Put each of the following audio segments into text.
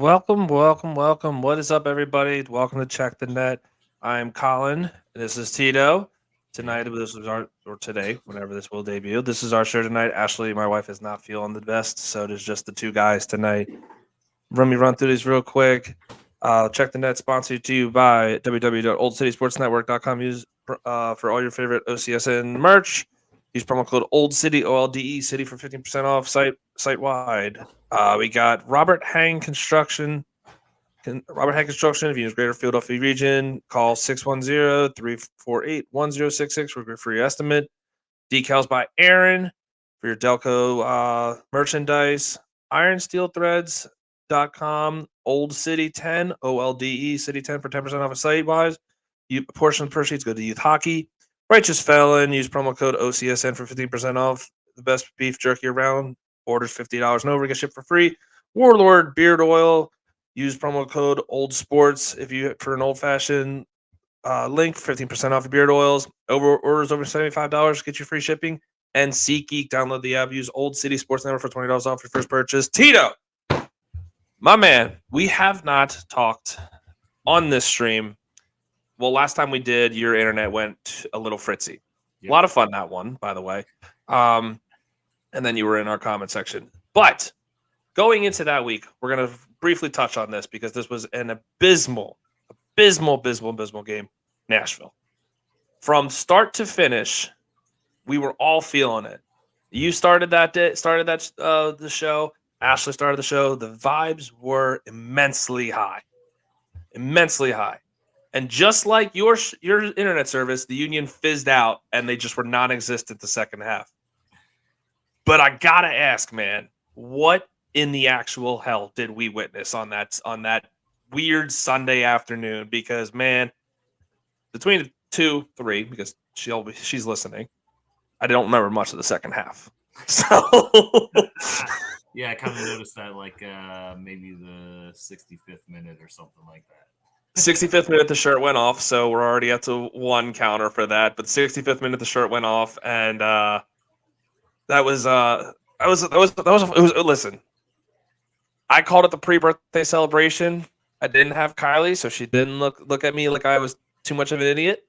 Welcome. What is up, everybody? Welcome to Check the Net. I'm Colin. This is Tito. Tonight, Hey, this is or today, whenever this will debut. This is our show tonight. Ashley, my wife, is not feeling the best, so there's just the two guys tonight. Let me run through these real quick. Check the Net, sponsored to you by www.oldcitysportsnetwork.com. Use for all your favorite OCSN merch. Use promo code Old City OLDE City for 15% off site wide. We got Robert Hank Construction. If you use Greater Philadelphia region, call 610-348-1066 for your free estimate. Decals by Aaron for your Delco merchandise. IronSteelThreads.com. Old City 10, OLDE City 10 for 10% off a site wise. A portion of the proceeds go to youth hockey. Righteous Felon. Use promo code OCSN for 15% off. The best beef jerky around. Orders $50 and over. Get shipped for free. Warlord Beard Oil. Use promo code Old Sports if you for an old fashioned link, 15% off your beard oils. Orders over $75 get you free shipping. And SeatGeek, download the app. Use Old City Sports Network for $20 off your first purchase. Tito, my man, we have not talked on this stream. Well, last time we did, your internet went a little fritzy. A lot of fun that one, by the way. And then you were in our comment section. But going into that week, we're going to briefly touch on this because this was an abysmal game. Nashville. From start to finish, we were all feeling it. You started the show. Ashley started the show. The vibes were immensely high. And just like your internet service, the Union fizzed out and they just were non-existent the second half. But I gotta ask, man, what in the actual hell did we witness on that weird Sunday afternoon? Because man, between 2-3, because she's listening, I don't remember much of the second half. So yeah, I kind of noticed that, like maybe the 65th minute or something like that. 65th minute, the shirt went off, so we're already up to one counter for that. But 65th minute, the shirt went off, and that was. Listen, I called it the pre-birthday celebration. I didn't have Kylie, so she didn't look at me like I was too much of an idiot.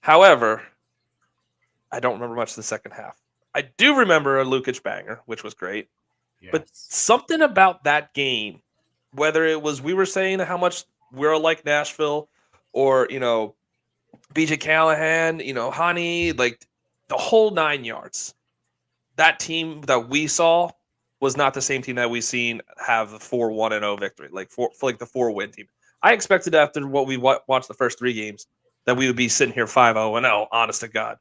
However, I don't remember much of the second half. I do remember a Lukic banger, which was great. Yes. But something about that game, whether it was we were saying how much we're like Nashville or, BJ Callahan, Honey, like the whole 9 yards. That team that we saw was not the same team that we've seen have the 4-1-0 victory, like for the 4-win team. I expected after what we watched the first 3 games that we would be sitting here 5-0-0, honest to God.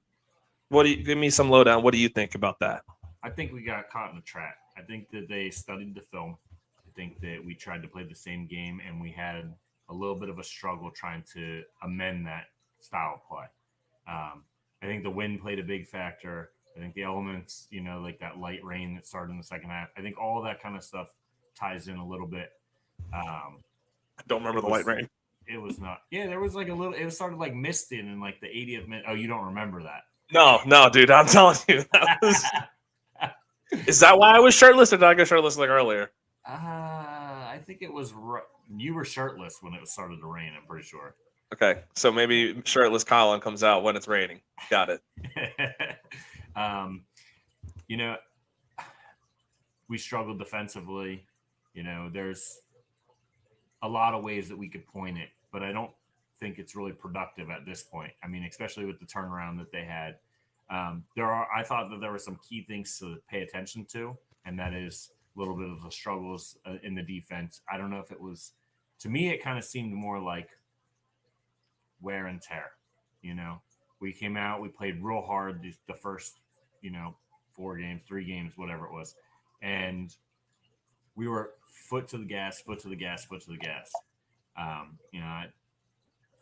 Give me some lowdown. What do you think about that? I think we got caught in a trap. I think that they studied the film. I think that we tried to play the same game, and we had a little bit of a struggle trying to amend that style of play. I think the wind played a big factor. I think the elements, like that light rain that started in the second half, I think all of that kind of stuff ties in a little bit. I don't remember the light rain. It was not. Yeah, there was like a little. It started like misting in like the 80th minute. Oh, you don't remember that? No, dude. I'm telling you. Is that why I was shirtless, or did I go shirtless like earlier? I think it was. You were shirtless when it started to rain. I'm pretty sure. Okay, so maybe shirtless Colin comes out when it's raining. Got it. We struggled defensively. There's a lot of ways that we could point it, but I don't think it's really productive at this point. I mean, especially with the turnaround that they had. I thought that there were some key things to pay attention to, and that is a little bit of the struggles in the defense. I don't know if it was, to me, it kind of seemed more like wear and tear. We came out, we played real hard the first, 4 games, 3 games, whatever it was. And we were foot to the gas.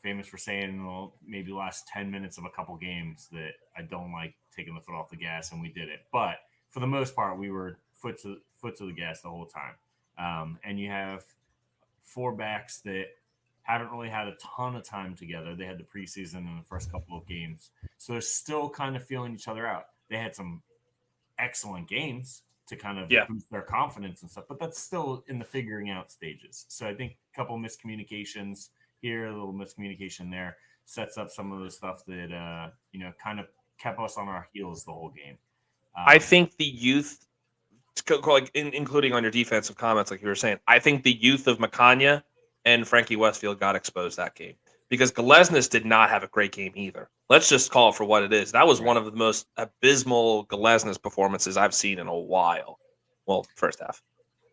Famous for saying maybe last 10 minutes of a couple games that I don't like taking the foot off the gas, and we did it. But for the most part, we were foot to the gas the whole time. And you have 4 backs that haven't really had a ton of time together. They had the preseason in the first couple of games. So they're still kind of feeling each other out. They had some excellent games to kind of Yeah. boost their confidence and stuff. But that's still in the figuring out stages. So I think a couple miscommunications here, a little miscommunication there, sets up some of the stuff that kind of kept us on our heels the whole game. I think the youth, like including on your defensive comments, like you were saying, I think the youth of Makanya and Frankie Westfield got exposed that game because Galesnis did not have a great game either. Let's just call it for what it is. That was one of the most abysmal Galesnis performances I've seen in a while. Well, first half.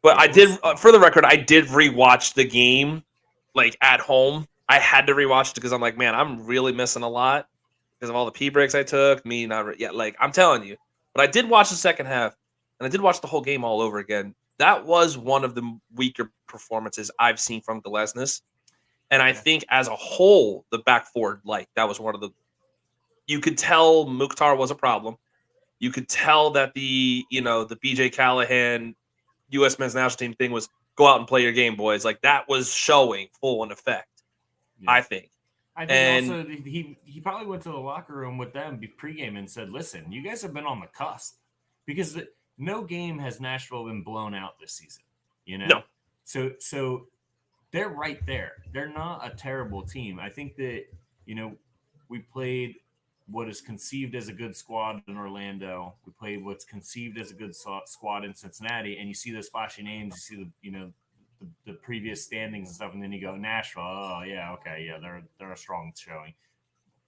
But I did, for the record, I did rewatch the game like at home. I had to rewatch it because I'm like, man, I'm really missing a lot because of all the pee breaks I took. Me not, like I'm telling you. But I did watch the second half, and I did watch the whole game all over again. That was one of the weaker performances I've seen from Galesnis. And I think as a whole, the back four, like that was one of the. You could tell Mukhtar was a problem. You could tell that the BJ Callahan U.S. men's national team thing was go out and play your game, boys. Like that was showing full in effect. Yeah. I think. Also he probably went to the locker room with them pregame and said, "Listen, you guys have been on the cusp because no game has Nashville been blown out this season. No. So they're right there. They're not a terrible team. I think that we played what is conceived as a good squad in Orlando. We played what's conceived as a good squad in Cincinnati, and you see those flashy names. You see the previous standings and stuff, and then you go Nashville. Oh yeah, okay, yeah, they're a strong showing.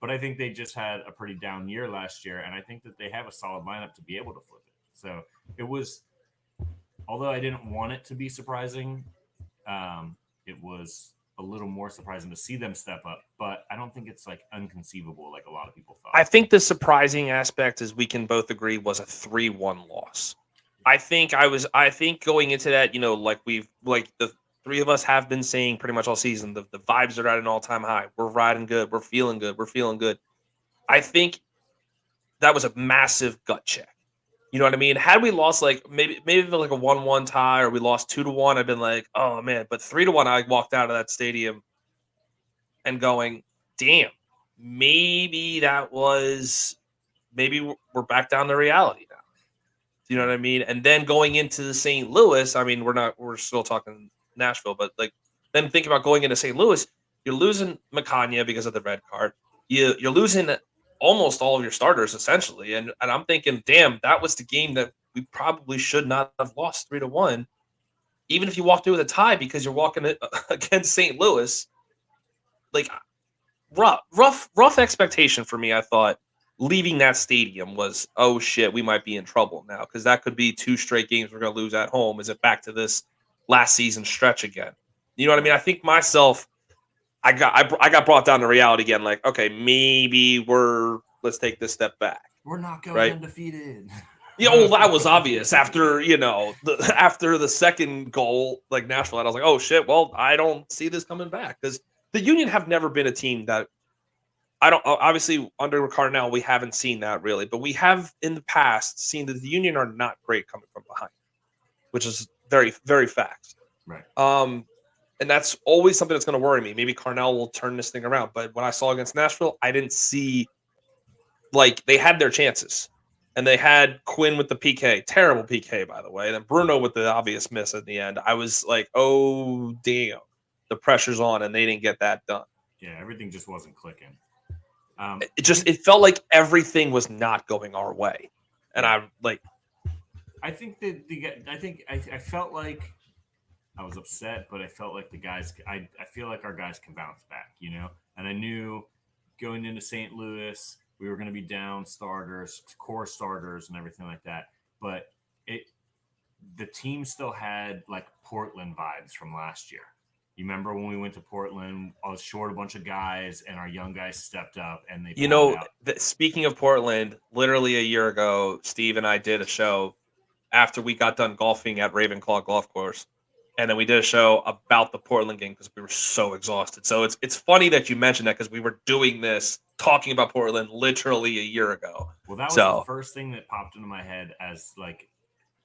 But I think they just had a pretty down year last year, and I think that they have a solid lineup to be able to flip it. So it was, although I didn't want it to be surprising, it was a little more surprising to see them step up, but I don't think it's like unconceivable like a lot of people thought. I think the surprising aspect is we can both agree was a 3-1 loss. I think going into that, like the three of us have been saying pretty much all season, the vibes are at an all-time high. We're riding good. We're feeling good. We're feeling good. I think that was a massive gut check. You know what I mean? Had we lost like maybe like a 1-1 tie or we lost 2-1, I've been like, oh man. But 3-1, I walked out of that stadium and going, damn, maybe we're back down to reality now. You know what I mean? And then going into the St. Louis, I mean, we're still talking Nashville, but like then think about going into St. Louis, you're losing Makanya because of the red card. You're losing almost all of your starters essentially. And I'm thinking, damn, that was the game that we probably should not have lost 3-1. Even if you walk through with a tie because you're walking against St. Louis, like rough expectation for me. I thought leaving that stadium was, oh shit, we might be in trouble now because that could be 2 straight games we're going to lose at home. Is it back to this last season stretch again? You know what I mean? I think myself, I got brought down to reality again. Like, okay, maybe let's take this step back. We're not going undefeated. Yeah, well, that was obvious after after the second goal, like Nashville. I was like, oh shit, well, I don't see this coming back because the Union have never been a team that I don't. Obviously, under Cardinal, we haven't seen that really, but we have in the past seen that the Union are not great coming from behind, which is very, very fact. Right. And that's always something that's going to worry me. Maybe Cardinal will turn this thing around, but what I saw against Nashville, I didn't see. Like they had their chances, and they had Quinn with the PK, terrible PK by the way, and then Bruno with the obvious miss at the end. I was like, oh damn, the pressure's on, and they didn't get that done. Yeah, everything just wasn't clicking. It felt like everything was not going our way, and I felt like I was upset, but I felt like the guys. I feel like our guys can bounce back, and I knew going into St. Louis we were going to be down starters, core starters, and everything like that. But the team still had like Portland vibes from last year. You remember when we went to Portland, I was short a bunch of guys and our young guys stepped up and they speaking of Portland, literally a year ago, Steve and I did a show after we got done golfing at Ravenclaw Golf Course. And then we did a show about the Portland game because we were so exhausted. So it's funny that you mentioned that because we were doing this, talking about Portland literally a year ago. Well, that was the first thing that popped into my head as like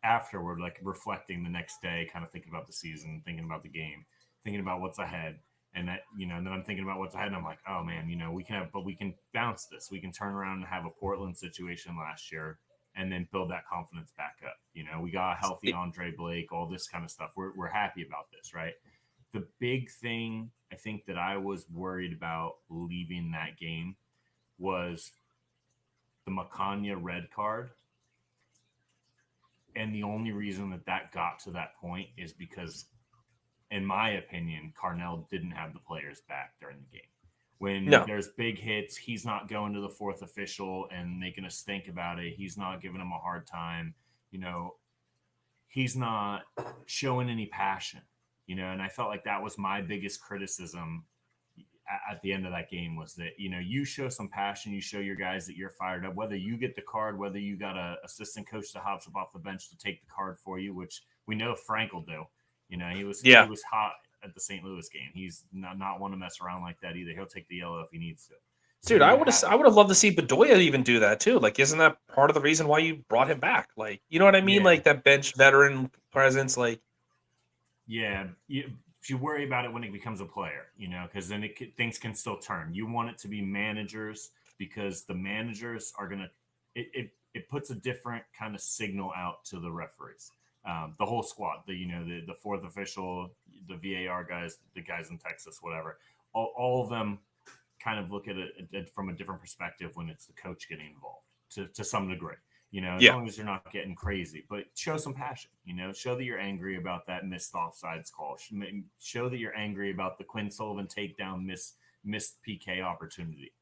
afterward, like reflecting the next day, kind of thinking about the season, thinking about the game, thinking about what's ahead. And that, and then I'm thinking about what's ahead and I'm like, oh man, we can bounce this. We can turn around and have a Portland situation last year and then build that confidence back up. We got a healthy Andre Blake, all this kind of stuff. We're happy about this, right? The big thing I think that I was worried about leaving that game was the Makanya red card. And the only reason that got to that point is because, in my opinion, Carnell didn't have the players back during the game. When there's big hits, he's not going to the fourth official and making a stink about it. He's not giving him a hard time. He's not showing any passion, and I felt like that was my biggest criticism at the end of that game was that, you show some passion, you show your guys that you're fired up, whether you get the card, whether you got an assistant coach that hops up off the bench to take the card for you, which we know Frank will do. He was hot at the St. Louis game. He's not one to mess around like that either. He'll take the yellow if he needs to. Dude, I would have loved to see Bedoya even do that too. Like, isn't that part of the reason why you brought him back? Like, you know what I mean? Yeah. Like that bench veteran presence. Like, yeah, you worry about it when it becomes a player, because then things can still turn. You want it to be managers because the managers are gonna. It puts a different kind of signal out to the referees. The whole squad, the fourth official, the VAR guys, the guys in Texas, whatever, all of them kind of look at it from a different perspective when it's the coach getting involved to some degree, as long as you're not getting crazy, but show some passion, show that you're angry about that missed offsides call, show that you're angry about the Quinn Sullivan takedown missed PK opportunity,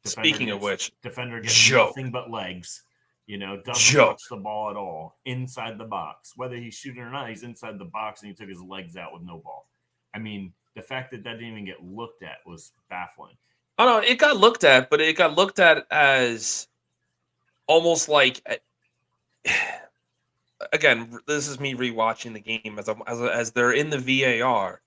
speaking of which, defender gets nothing but legs. Doesn't touch the ball at all inside the box. Whether he's shooting or not, he's inside the box and he took his legs out with no ball. I mean, the fact that didn't even get looked at was baffling. Oh, no, it got looked at, but it got looked at as almost like, again, this is me rewatching the game as they're in the VAR.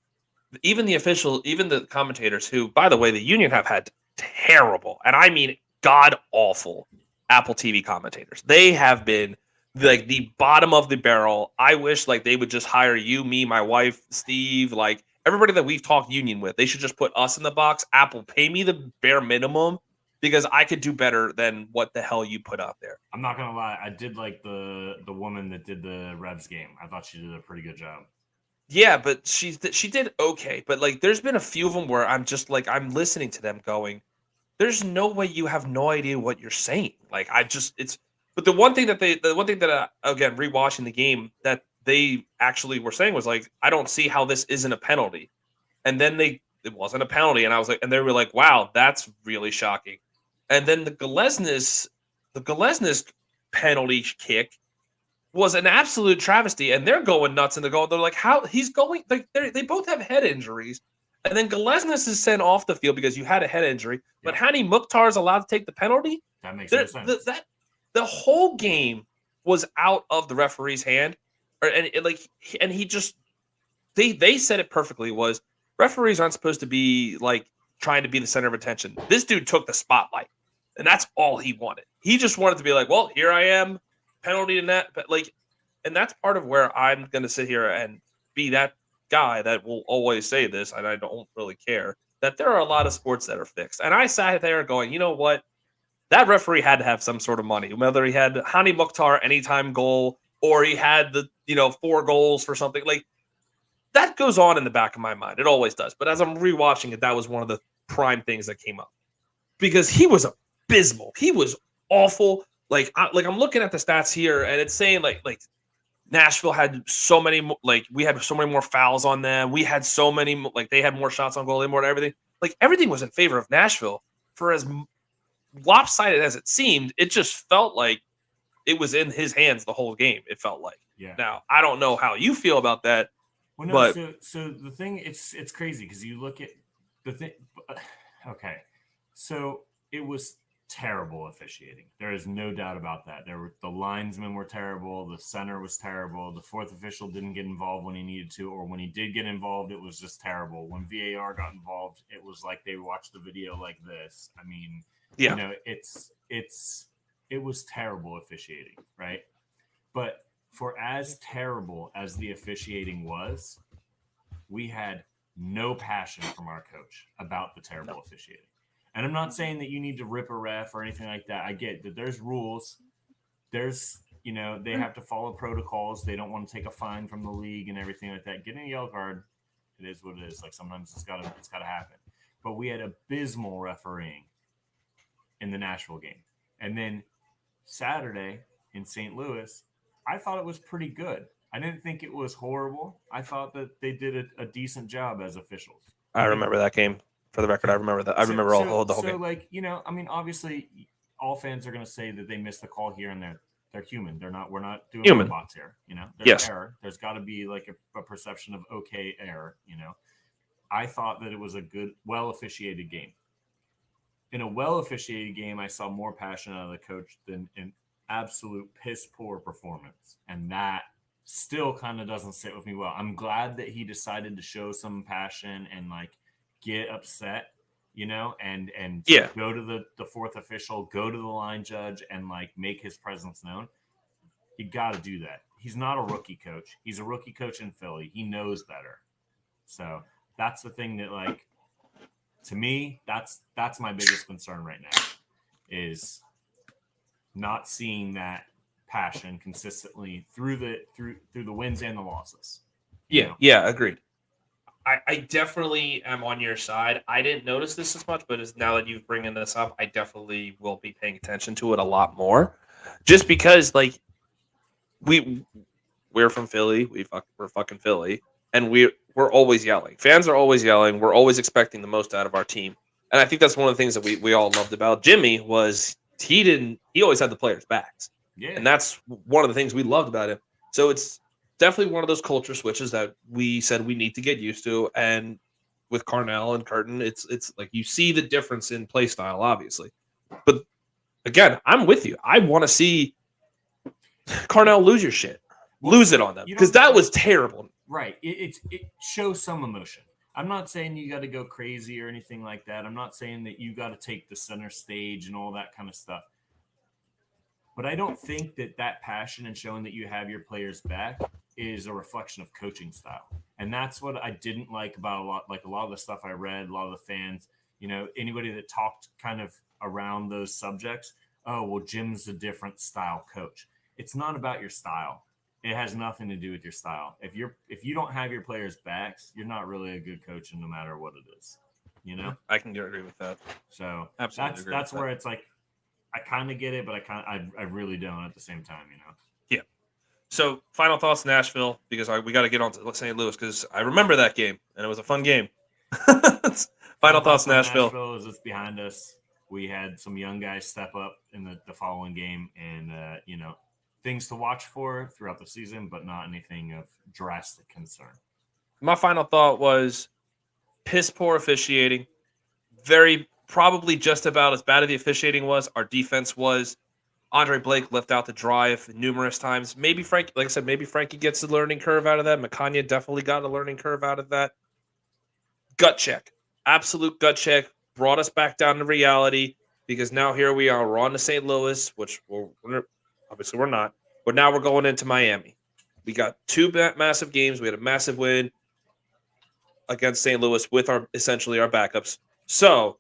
Even the commentators who, by the way, the Union have had terrible, and I mean god-awful Apple TV commentators. They have been like the bottom of the barrel. I wish like they would just hire you, me, my wife, Steve, like everybody that we've talked Union with. They should just put us in the box. Apple, pay me the bare minimum because I could do better than what the hell you put out there. I'm not gonna lie, I did like the woman that did the Revs game. I thought she did a pretty good job. Yeah, but she did okay. But like, there's been a few of them where I'm just like I'm listening to them going, there's no way you have no idea what you're saying. Like but the one thing that again, rewatching the game that they actually were saying was like, I don't see how this isn't a penalty. And then it wasn't a penalty. And I was like, and they were like, wow, that's really shocking. And then the Galesnes penalty kick was an absolute travesty. And they're going nuts in the goal. They're like, how he's going, like they both have head injuries. And then Galesnes is sent off the field because you had a head injury. But Hani Mukhtar is allowed to take the penalty. That makes no sense. The whole game was out of the referee's hand. They said it perfectly was referees aren't supposed to be like trying to be the center of attention. This dude took the spotlight. And that's all he wanted. He just wanted to be like, well, here I am, penalty and that. But like, and that's part of where I'm going to sit here and be that guy that will always say this, and I don't really care, that there are a lot of sports that are fixed. And I sat there going, you know what? That referee had to have some sort of money, whether he had Hani Mukhtar anytime goal or he had the 4 goals for something. Like, that goes on in the back of my mind. It always does. But as I'm rewatching it, that was one of the prime things that came up. Because he was abysmal. He was awful. Like I'm looking at the stats here, and it's saying like Nashville had so many, like we had so many more fouls on them. We had so many, like they had more shots on goal, more everything. Like everything was in favor of Nashville. For as lopsided as it seemed, it just felt like it was in his hands the whole game. It felt like. Yeah. Now I don't know how you feel about that. Well, no, but so the thing, it's crazy because you look at the thing. Okay, so it was terrible officiating. There is no doubt about that. The linesmen were terrible. The center was terrible. The fourth official didn't get involved when he needed to, or when he did get involved, it was just terrible. When VAR got involved, it was like they watched the video like this. I mean, it was terrible officiating, right? But for as terrible as the officiating was, we had no passion from our coach about the terrible officiating. And I'm not saying that you need to rip a ref or anything like that. I get that there's rules, there's, they have to follow protocols. They don't want to take a fine from the league and everything like that. Getting a yellow card, it is what it is. Like sometimes it's gotta happen. But we had abysmal refereeing in the Nashville game. And then Saturday in St. Louis, I thought it was pretty good. I didn't think it was horrible. I thought that they did a decent job as officials. I remember that game. For the record, I remember that. I remember the whole game. So, like, obviously, all fans are going to say that they missed the call here and there. They're human. We're not doing robots here. There's error. There's got to be like a perception of okay error. I thought that it was a good, well officiated game. In a well officiated game, I saw more passion out of the coach than an absolute piss poor performance, and that still kind of doesn't sit with me well. I'm glad that he decided to show some passion and like get upset, and go to the fourth official, go to the line judge, and like make his presence known. You got to do that. He's not a rookie coach. He's a rookie coach in Philly. He knows better. So that's the thing that, like, to me, that's my biggest concern right now is not seeing that passion consistently through the wins and the losses. Yeah, agreed. I definitely am on your side. I didn't notice this as much, but now that you've bringing this up, I definitely will be paying attention to it a lot more. Just because, like, we're from Philly, we're fucking Philly, and we're always yelling. Fans are always yelling. We're always expecting the most out of our team, and I think that's one of the things that we all loved about Jimmy was he always had the players' backs, and that's one of the things we loved about him. So it's definitely one of those culture switches that we said we need to get used to. And with Carnell and Curtin, it's like you see the difference in play style, obviously. But again, I'm with you. I want to see Carnell lose your shit. Lose it on them. Because that was terrible. Right. It shows some emotion. I'm not saying you got to go crazy or anything like that. I'm not saying that you got to take the center stage and all that kind of stuff. But I don't think that passion and showing that you have your players back is a reflection of coaching style. And that's what I didn't like about a lot of the stuff I read, a lot of the fans, anybody that talked kind of around those subjects. Oh, well, Jim's a different style coach. It's not about your style. It has nothing to do with your style. If you don't have your players' backs, you're not really a good coach, no matter what it is. I can agree with that. So absolutely, that's where it's like I kind of get it, but I really don't at the same time. Yeah. So final thoughts, Nashville, because we got to get on to St. Louis because I remember that game and it was a fun game. Final thoughts, Nashville. Is it's behind us. We had some young guys step up in the following game, and things to watch for throughout the season, but not anything of drastic concern. My final thought was piss poor officiating. Very probably just about as bad as the officiating was. Our defense was. Andre Blake left out the drive numerous times. Maybe Frankie, like I said, Frankie gets a learning curve out of that. Makanya definitely got a learning curve out of that. Gut check. Absolute gut check. Brought us back down to reality because now here we are. We're on to St. Louis, which obviously we're not. But now we're going into Miami. We got two massive games. We had a massive win against St. Louis with essentially our backups. So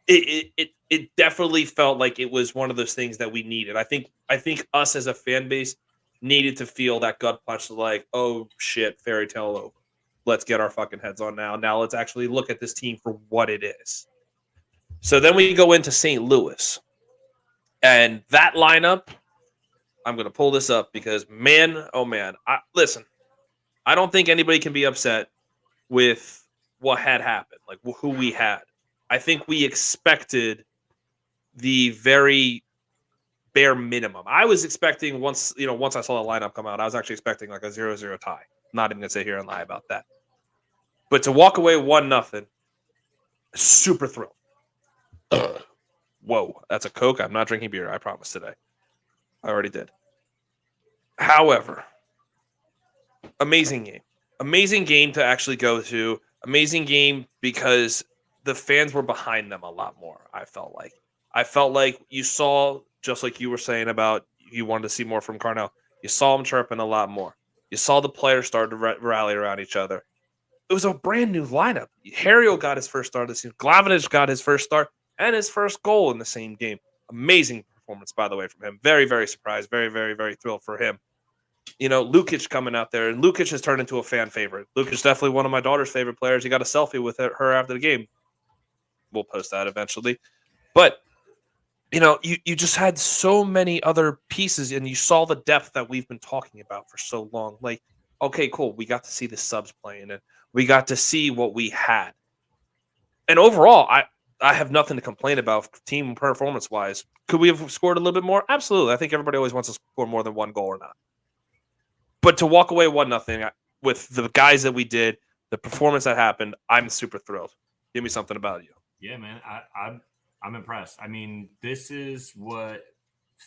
it definitely felt like it was one of those things that we needed. I think us as a fan base needed to feel that gut punch like, oh shit, fairy tale over. Let's get our fucking heads on now. Now let's actually look at this team for what it is. So then we go into St. Louis. And that lineup, I'm going to pull this up because, man, oh man. Listen, I don't think anybody can be upset with what had happened, like who we had. I think we expected the very bare minimum. I was expecting once I saw the lineup come out, I was actually expecting like a 0-0 tie. I'm not even going to sit here and lie about that. But to walk away 1-0, super thrilled. Whoa, that's a Coke. I'm not drinking beer, I promise today. I already did. However, amazing game. Amazing game to actually go to. Amazing game because the fans were behind them a lot more, I felt like you saw, just like you were saying about you wanted to see more from Carnell, you saw him chirping a lot more. You saw the players start to rally around each other. It was a brand new lineup. Harrio got his first start this season. Glavinich got his first start and his first goal in the same game. Amazing performance, by the way, from him. Very, very surprised. Very, very, very thrilled for him. Lukic coming out there, and Lukic has turned into a fan favorite. Lukic is definitely one of my daughter's favorite players. He got a selfie with her after the game. We'll post that eventually. But, you just had so many other pieces, and you saw the depth that we've been talking about for so long. Like, okay, cool. We got to see the subs playing, and we got to see what we had. And overall, I have nothing to complain about team performance-wise. Could we have scored a little bit more? Absolutely. I think everybody always wants to score more than one goal or not. But to walk away 1-0 with the guys that we did, the performance that happened, I'm super thrilled. Give me something about you. Yeah, man, I'm impressed. I mean, this is what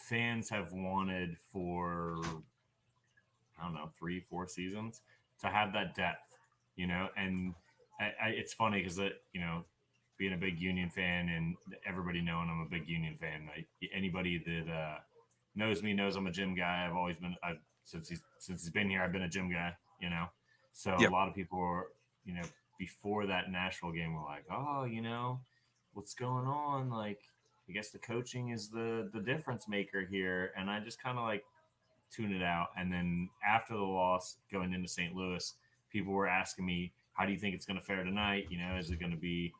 fans have wanted for, I don't know, 3-4 seasons, to have that depth, and it's funny because, being a big Union fan and everybody knowing I'm a big Union fan, anybody that knows me knows I'm a gym guy. I've always been, since he's been here, I've been a gym guy, So Yep. A lot of people were, before that Nashville game were like, oh, what's going on? Like, I guess the coaching is the difference maker here. And I just kind of tune it out. And then after the loss going into St. Louis, people were asking me, how do you think it's going to fare tonight? Is it going to be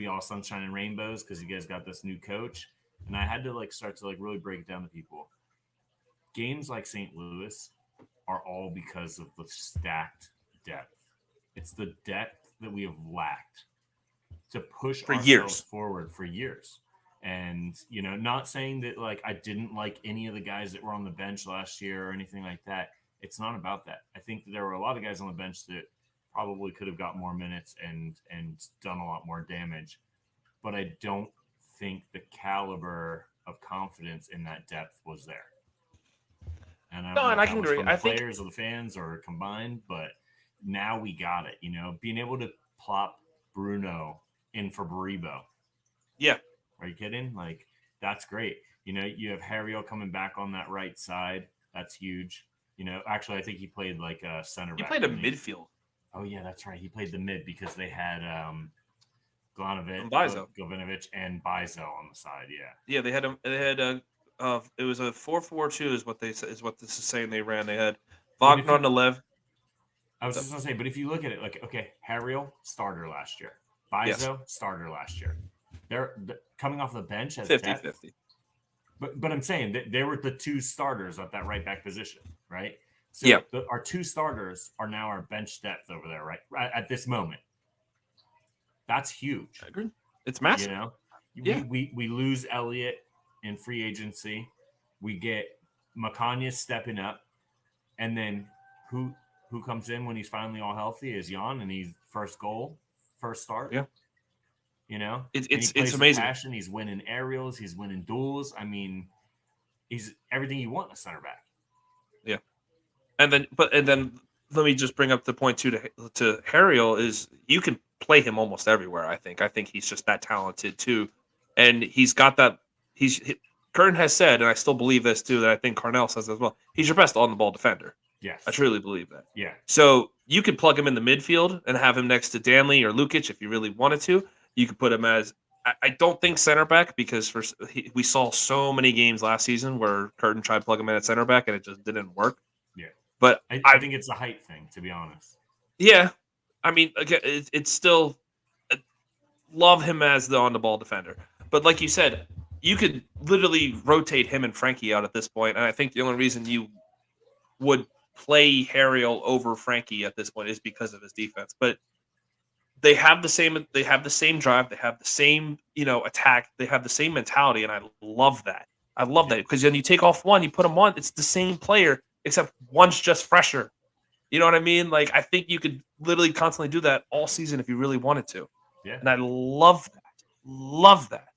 all sunshine and rainbows because you guys got this new coach? And I had to start to really break it down to people. Games like St. Louis are all because of the stacked depth. It's the depth that we have lacked to push ourselves forward for years. And, not saying that I didn't like any of the guys that were on the bench last year or anything like that. It's not about that. I think that there were a lot of guys on the bench that probably could have got more minutes and done a lot more damage. But I don't think the caliber of confidence in that depth was there. And I don't know if that was from the players or the fans or combined, but now we got it. Being able to plop Bruno in for Baribo. Yeah. Are you kidding? That's great. You have Harriel coming back on that right side. That's huge. Actually, I think he played a center back. He played a midfield. Oh, yeah, that's right. He played the mid because they had Govinovic and Bizo on the side. Yeah. Yeah, they had it was a 4-4-2 is what this is saying they ran. They had Wagner on the left. I was just gonna say, but if you look at it, Harriel starter last year, Bizo starter last year. They're coming off the bench as 50-50. But I'm saying that they were the two starters at that right back position, right? So our two starters are now our bench depth over there, right? At this moment. That's huge. I agree. It's massive. We lose Elliott in free agency. We get Macania stepping up. And then who comes in when he's finally all healthy is Jan, and he's first start. Yeah. It's amazing. Passion. He's winning aerials. He's winning duels. I mean, he's everything you want in a center back. Yeah. And then let me just bring up the point too to Harriel is you can play him almost everywhere. I think he's just that talented too, and he's got that. Curtin has said, and I still believe this too, that I think Carnell says as well. He's your best on the ball defender. Yes, I truly believe that. Yeah. So you could plug him in the midfield and have him next to Danley or Lukic if you really wanted to. You could put him as I don't think center back because we saw so many games last season where Curtin tried to plug him in at center back and it just didn't work. Yeah, but I think it's a height thing, to be honest. Yeah, I mean, again, it's still love him as the on the ball defender, but like you said, you could literally rotate him and Frankie out at this point, and I think the only reason you would play Harriel over Frankie at this point is because of his defense, but. They have the same drive. They have the same, attack. They have the same mentality, and I love that. I love that because then you take off one, you put them on. It's the same player, except one's just fresher. You know what I mean? I think you could literally constantly do that all season if you really wanted to. Yeah. And I love that. Love that.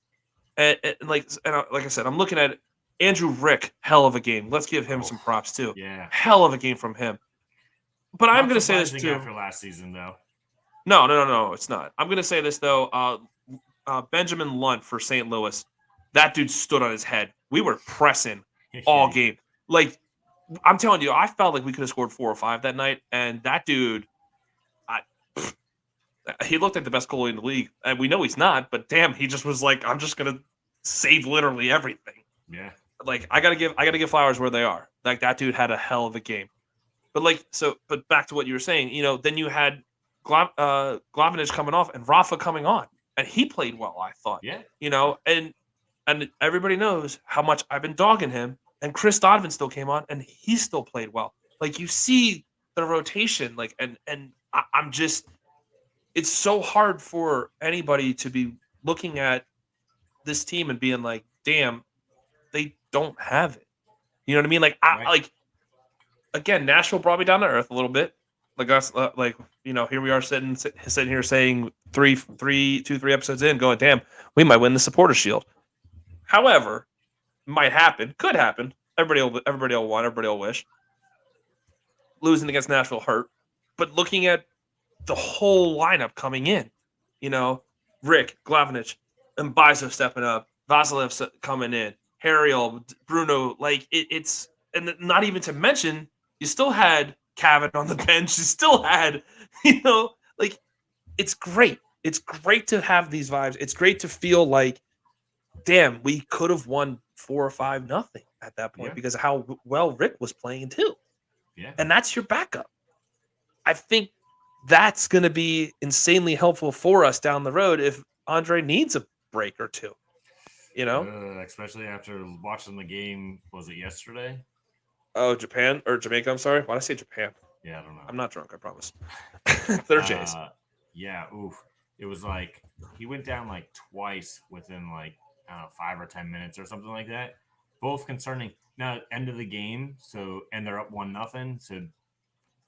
And like I said, I'm looking at Andrew Rick. Hell of a game. Let's give him some props too. Yeah. Hell of a game from him. But I'm going to say this too. After last season, though. No, it's not. I'm going to say this, though. Benjamin Lunt for St. Louis, that dude stood on his head. We were pressing all game. I'm telling you, I felt like we could have scored 4 or 5 that night, and that dude, he looked like the best goalie in the league. And we know he's not, but damn, he just was like, I'm just going to save literally everything. Yeah. Like I gotta give flowers where they are. Like that dude had a hell of a game. But back to what you were saying, then you had Glavinic coming off and Rafa coming on, and he played well, I thought. Yeah. And everybody knows how much I've been dogging him, and Chris Donovan still came on, and he still played well. Like you see the rotation, like I'm just, it's so hard for anybody to be looking at this team and being like, damn, they don't have it. You know what I mean? Like Right. Again, Nashville brought me down to earth a little bit. Like us, here we are sitting here saying three episodes in, going, damn, we might win the Supporter Shield. However, might happen, could happen. Everybody will want, everybody will wish. Losing against Nashville hurt, but looking at the whole lineup coming in, Rick, Glavinic, and Bizo stepping up, Vasilev coming in, Harriel, Bruno, like it's, and not even to mention, you still had Cavan on the bench. You still had, like it's great. It's great to have these vibes. It's great to feel like, damn, we could have won 4 or 5-0 at that point because of how well Rick was playing too. Yeah. And that's your backup. I think that's going to be insanely helpful for us down the road if Andre needs a break or two. Especially after watching the game, was it yesterday? Oh, Japan or Jamaica? I'm sorry. Why did I say Japan? Yeah, I don't know. I'm not drunk. I promise. They're J's. Yeah. Oof. It was like he went down like twice within like 5 or 10 minutes or something like that. Both concerning. Now, end of the game. So and they're up 1-0. So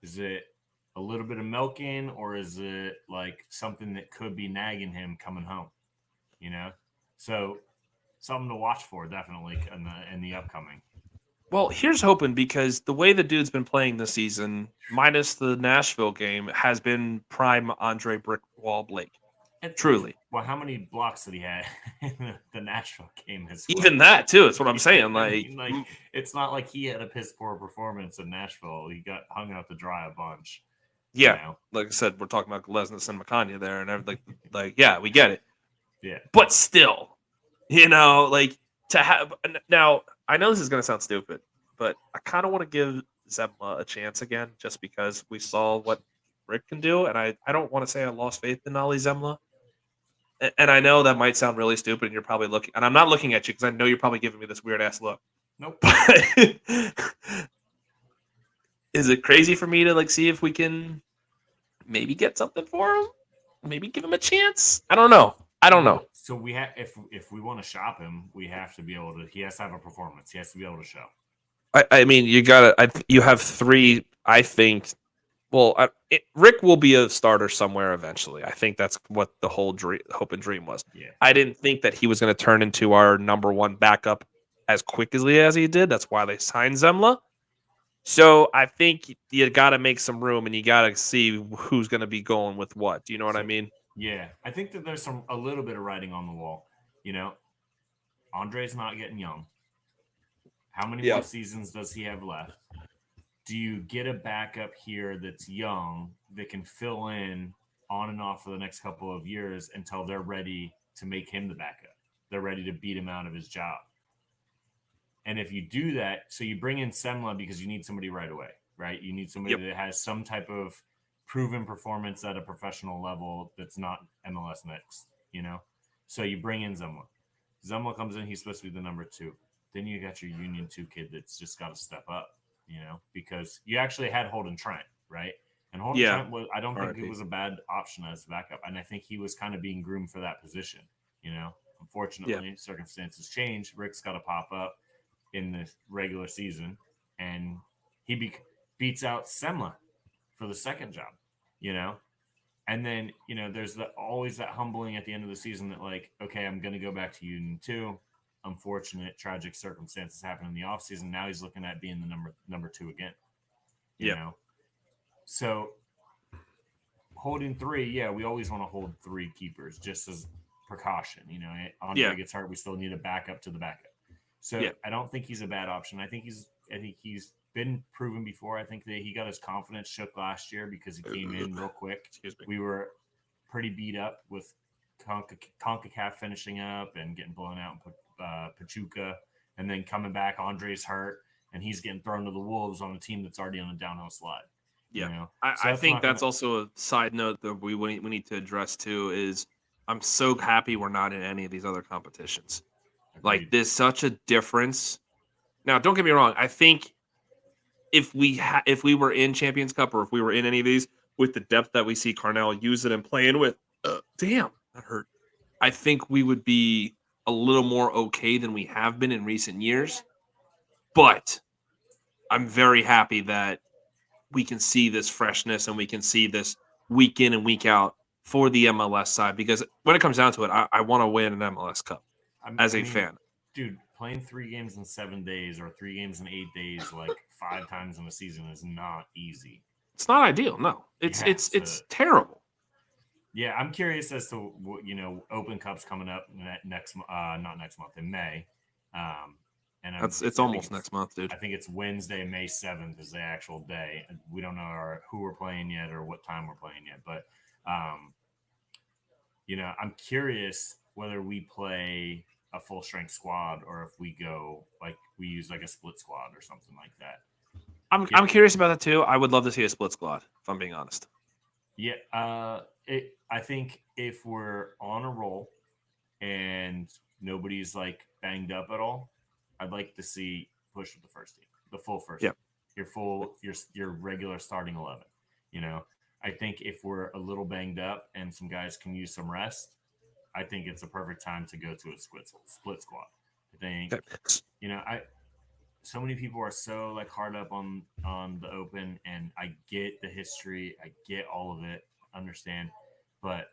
is it a little bit of milking, or is it like something that could be nagging him coming home? So something to watch for definitely in the upcoming. Well, here's hoping, because the way the dude's been playing this season, minus the Nashville game, has been prime Andre Brickwall Blake. Truly. Well, how many blocks did he have in the Nashville game as well? Even that too. That's what I'm saying. Like it's not like he had a piss poor performance in Nashville. He got hung out to dry a bunch. Yeah, like I said, we're talking about Lesnes and Makanya there, and everything. Like, yeah, we get it. Yeah, but still, like to have. Now, I know this is going to sound stupid, but I kind of want to give Zemla a chance again, just because we saw what Rick can do, and I don't want to say I lost faith in Ali Zemla. And I know that might sound really stupid, and you're probably looking, and I'm not looking at you because I know you're probably giving me this weird ass look. Nope. Is it crazy for me to like see if we can maybe get something for him? Maybe give him a chance? I don't know. So we have, if we want to shop him, we have to be able to. He has to have a performance. He has to be able to show. I mean, you gotta. You have 3. I think. Well, Rick will be a starter somewhere eventually. I think that's what the whole hope and dream was. Yeah. I didn't think that he was going to turn into our number 1 backup as quickly as he did. That's why they signed Zemla. So I think you got to make some room, and you got to see who's going to be going with what. Do you know what I mean? Yeah, I think that there's a little bit of writing on the wall. Andre's not getting young. How many more seasons does he have left? Do you get a backup here that's young that can fill in on and off for the next couple of years until they're ready to make him the backup? They're ready to beat him out of his job. And if you do that, so you bring in Semla because you need somebody right away, right? You need somebody that has some type of proven performance at a professional level that's not MLS next, So you bring in Zemla. Zemla comes in, he's supposed to be the number 2. Then you got your Union 2 kid that's just got to step up, because you actually had Holden Trent, right? And Holden Trent was, I don't think it was a bad option as backup. And I think he was kind of being groomed for that position, Unfortunately, circumstances change. Rick's got to pop up in the regular season, and he beats out Semla for the second job, and then, there's always that humbling at the end of the season that like, okay, I'm going to go back to Union 2. Unfortunate, tragic circumstances happen in the offseason. Now he's looking at being the number 2 again, you know? So holding 3, we always want to hold 3 keepers just as precaution, Andre gets hurt. We still need a backup to the backup. So I don't think he's a bad option. I think he's been proven before. I think that he got his confidence shook last year because he came in real quick. We were pretty beat up with CONCACAF finishing up and getting blown out in Pachuca. And then coming back, Andre's hurt, and he's getting thrown to the wolves on a team that's already on a downhill slide. Yeah, You know? I think that's also a side note that we need to address too. Is I'm so happy we're not in any of these other competitions. Like, Agreed. there's such a difference. Now, don't get me wrong. I think if we were in Champions Cup or if we were in any of these with the depth that we see Carnell using and playing with, damn, that hurt. I think we would be a little more okay than we have been in recent years. But I'm very happy that we can see this freshness and we can see this week in and week out for the MLS side, because when it comes down to it, I want to win an MLS Cup as a fan. Dude, playing 3 games in 7 days or 3 games in 8 days, like 5 times in a season, is not easy. It's not ideal. No, it's terrible. Yeah, I'm curious as to what, Open Cup's coming up not next month, in May. And it's almost next month, dude. I think it's Wednesday, May 7th is the actual day. We don't know who we're playing yet or what time we're playing yet, but I'm curious whether we play a full strength squad or if we go like we use like a split squad or something like that. I'm curious about that too. I would love to see a split squad, if I'm being honest. Yeah, I think if we're on a roll and nobody's like banged up at all, I'd like to see push with the first team, the full first team. Your regular starting 11. I think if we're a little banged up and some guys can use some rest, I think it's a perfect time to go to a split squad. I think, so many people are so like hard up on the Open, and I get the history, I get all of it, understand, but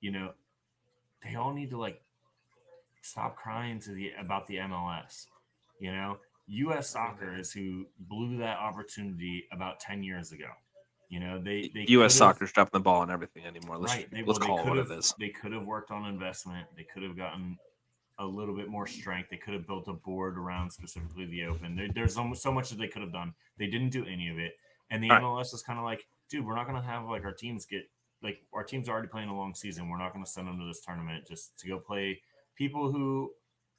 they all need to like stop crying about the MLS. U.S. Soccer is who blew that opportunity about 10 years ago. They U.S. Soccer's dropping the ball on everything anymore. Let's call it what it is. They could have worked on investment. They could have gotten a little bit more strength. They could have built a board around specifically the Open. There's so much that they could have done. They didn't do any of it. And the MLS is kind of like, dude, we're not going to have like our teams our team's already playing a long season. We're not going to send them to this tournament just to go play people who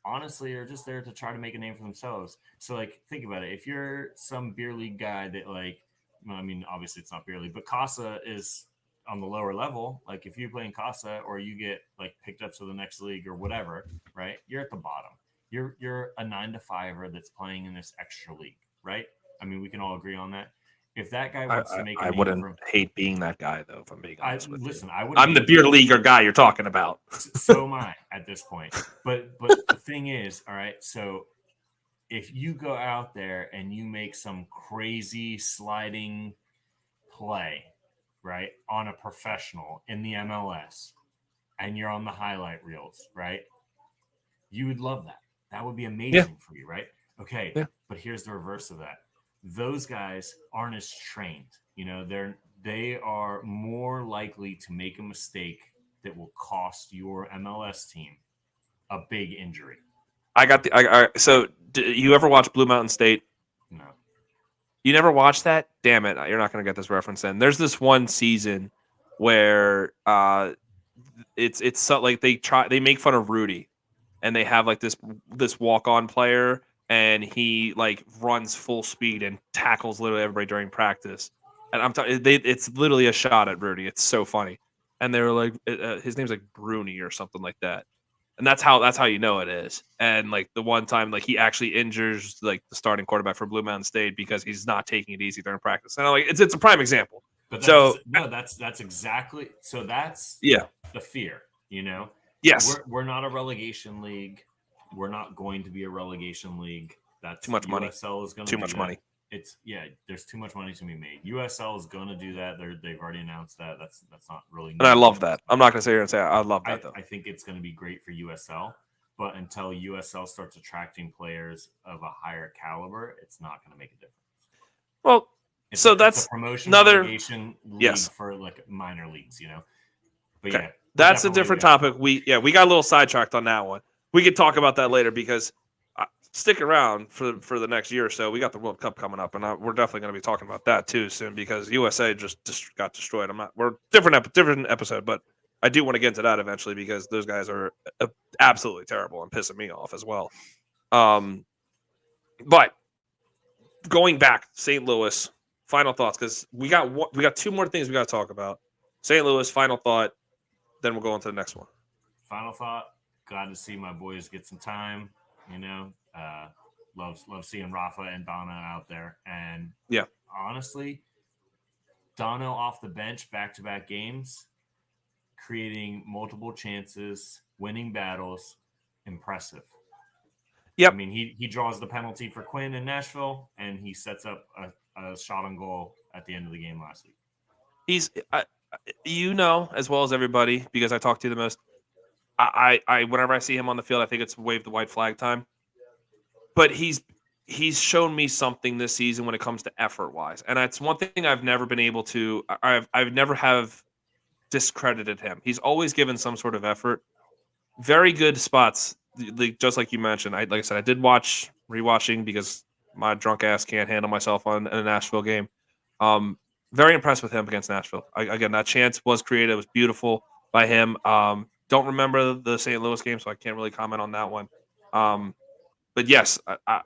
honestly are just there to try to make a name for themselves. So like, think about it. If you're some beer league guy that like, well, I mean, obviously it's not beer league, but Casa is on the lower level. Like if you play in Casa or you get like picked up to the next league or whatever, right? You're at the bottom. You're a 9-to-5er that's playing in this extra league, right? I mean, we can all agree on that. If that guy wants to make a name, I wouldn't hate being that guy though. If I'm being honest with you, I'm the beer leaguer guy you're talking about. So am I at this point. But the thing is, all right, so if you go out there and you make some crazy sliding play, right, on a professional in the MLS, and you're on the highlight reels, right, you would love that. That would be amazing for you, right? Okay, but here's the reverse of that. Those guys aren't as trained. They are more likely to make a mistake that will cost your MLS team a big injury. So, do you ever watch Blue Mountain State? No. You never watched that? Damn it! You're not going to get this reference. Then there's this one season where it's so, like they make fun of Rudy, and they have like this walk-on player, and he like runs full speed and tackles literally everybody during practice. And it's literally a shot at Rudy. It's so funny. And they were like, his name's like Bruni or something like that. And that's how you know it is. And like the one time, like he actually injures like the starting quarterback for Blue Mountain State because he's not taking it easy during practice. And I'm like, it's a prime example. But that's exactly so. That's the fear. Yes, we're not a relegation league. We're not going to be a relegation league. That's too much money. USL is going to too much money. There's too much money to be made. USL is going to do that. They've already announced that. That's not really. And I love that. I'm not going to sit here and say I love that though. I think it's going to be great for USL, but until USL starts attracting players of a higher caliber, it's not going to make a difference. Well, that's a promotion relegation league for like minor leagues, But okay. That's a different topic. We got a little sidetracked on that one. We could talk about that later because stick around for the next year or so. We got the World Cup coming up, and we're definitely going to be talking about that too soon because USA just got destroyed. We're different episode, but I do want to get into that eventually because those guys are absolutely terrible and pissing me off as well. But going back, St. Louis, final thoughts, because we got two more things we got to talk about. St. Louis, final thought, then we'll go on to the next one. Final thought, glad to see my boys get some time, love seeing Rafa and Donna out there. And yeah, honestly, Dono off the bench, back-to-back games, creating multiple chances, winning battles, impressive. Yep. I mean, he draws the penalty for Quinn in Nashville, and he sets up a shot on goal at the end of the game last week. He's, as well as everybody, because I talk to you the most. I whenever I see him on the field, I think it's wave the white flag time. But he's shown me something this season when it comes to effort wise, and that's one thing I've never been able to. I've never have discredited him. He's always given some sort of effort. Very good spots, just like you mentioned. Like I said, I did rewatching because my drunk ass can't handle myself in a Nashville game. Very impressed with him against Nashville. Again, that chance was created. It was beautiful by him. Don't remember the St. Louis game, so I can't really comment on that one. But yes, I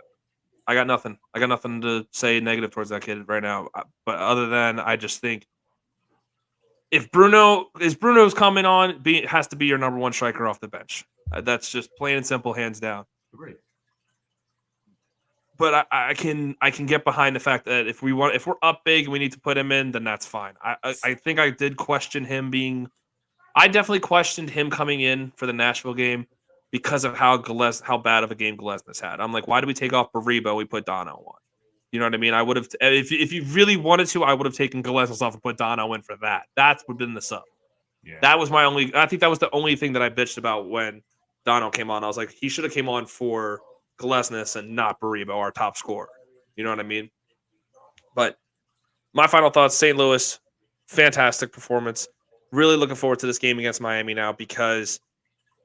got nothing. I got nothing to say negative towards that kid right now. But other than I just think if Bruno's coming on, has to be your number one striker off the bench. That's just plain and simple, hands down. Agreed. But I can get behind the fact that if we're up big and we need to put him in, then that's fine. I think I did question him being. I definitely questioned him coming in for the Nashville game because of how bad of a game Glesnes had. I'm like, why do we take off Baribo? We put Dono on. You know what I mean? I would have, if you really wanted to, I would have taken Glesnes off and put Dono in for that. That would have been the sub. Yeah. That was I think that was the only thing that I bitched about when Dono came on. I was like, he should have came on for Glesnes and not Baribo, our top scorer. You know what I mean? But my final thoughts, St. Louis, fantastic performance. Really looking forward to this game against Miami now because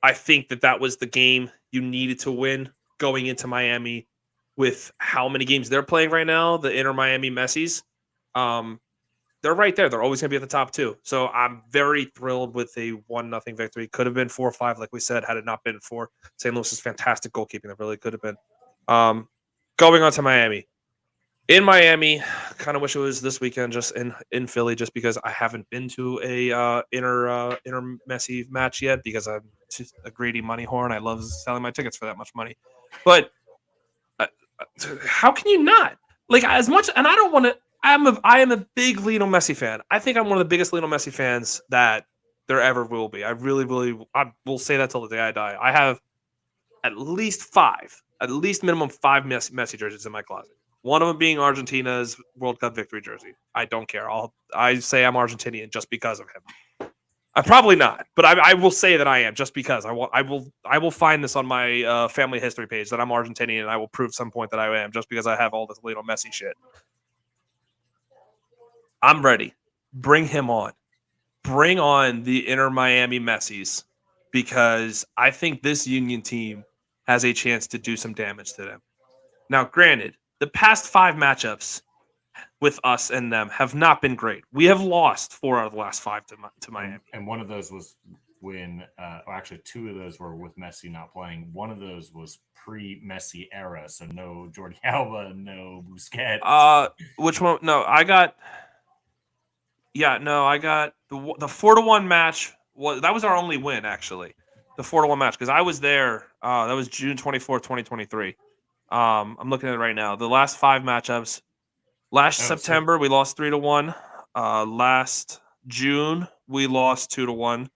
I think that was the game you needed to win going into Miami with how many games they're playing right now, the Inter Miami Messis. They're right there. They're always going to be at the top two. So I'm very thrilled with a 1-0 victory. Could have been 4-5, like we said, had it not been for St. Louis's fantastic goalkeeping. It really could have been. Going on to Miami. In Miami, kind of wish it was this weekend, just in Philly, just because I haven't been to a inter Messi match yet because I'm just a greedy money whore and I love selling my tickets for that much money. But how can you not like as much? And I don't want to. I am a big Lionel Messi fan. I think I'm one of the biggest Lionel Messi fans that there ever will be. I will say that till the day I die. I have at least minimum five Messi jerseys in my closet. One of them being Argentina's World Cup victory jersey. I don't care. I say I'm Argentinian just because of him. I'm probably not, but I will say that I am just because I will find this on my family history page that I'm Argentinian, and I will prove some point that I am just because I have all this Lionel Messi shit. I'm ready. Bring him on. Bring on the Inter Miami Messis because I think this Union team has a chance to do some damage to them. Now, granted, the past 5 matchups with us and them have not been great. We have lost 4 out of the last 5 to Miami. And one of those was when, or actually 2 of those were with Messi not playing. One of those was pre-Messi era, so no Jordi Alba, no Busquets. Which one? No, I got the 4-1 match. That was our only win, actually. The 4-1 match, because I was there. That was June 24th, 2023. I'm looking at it right now. The last 5 matchups. September, we lost 3-1. Last June, we lost 2-1.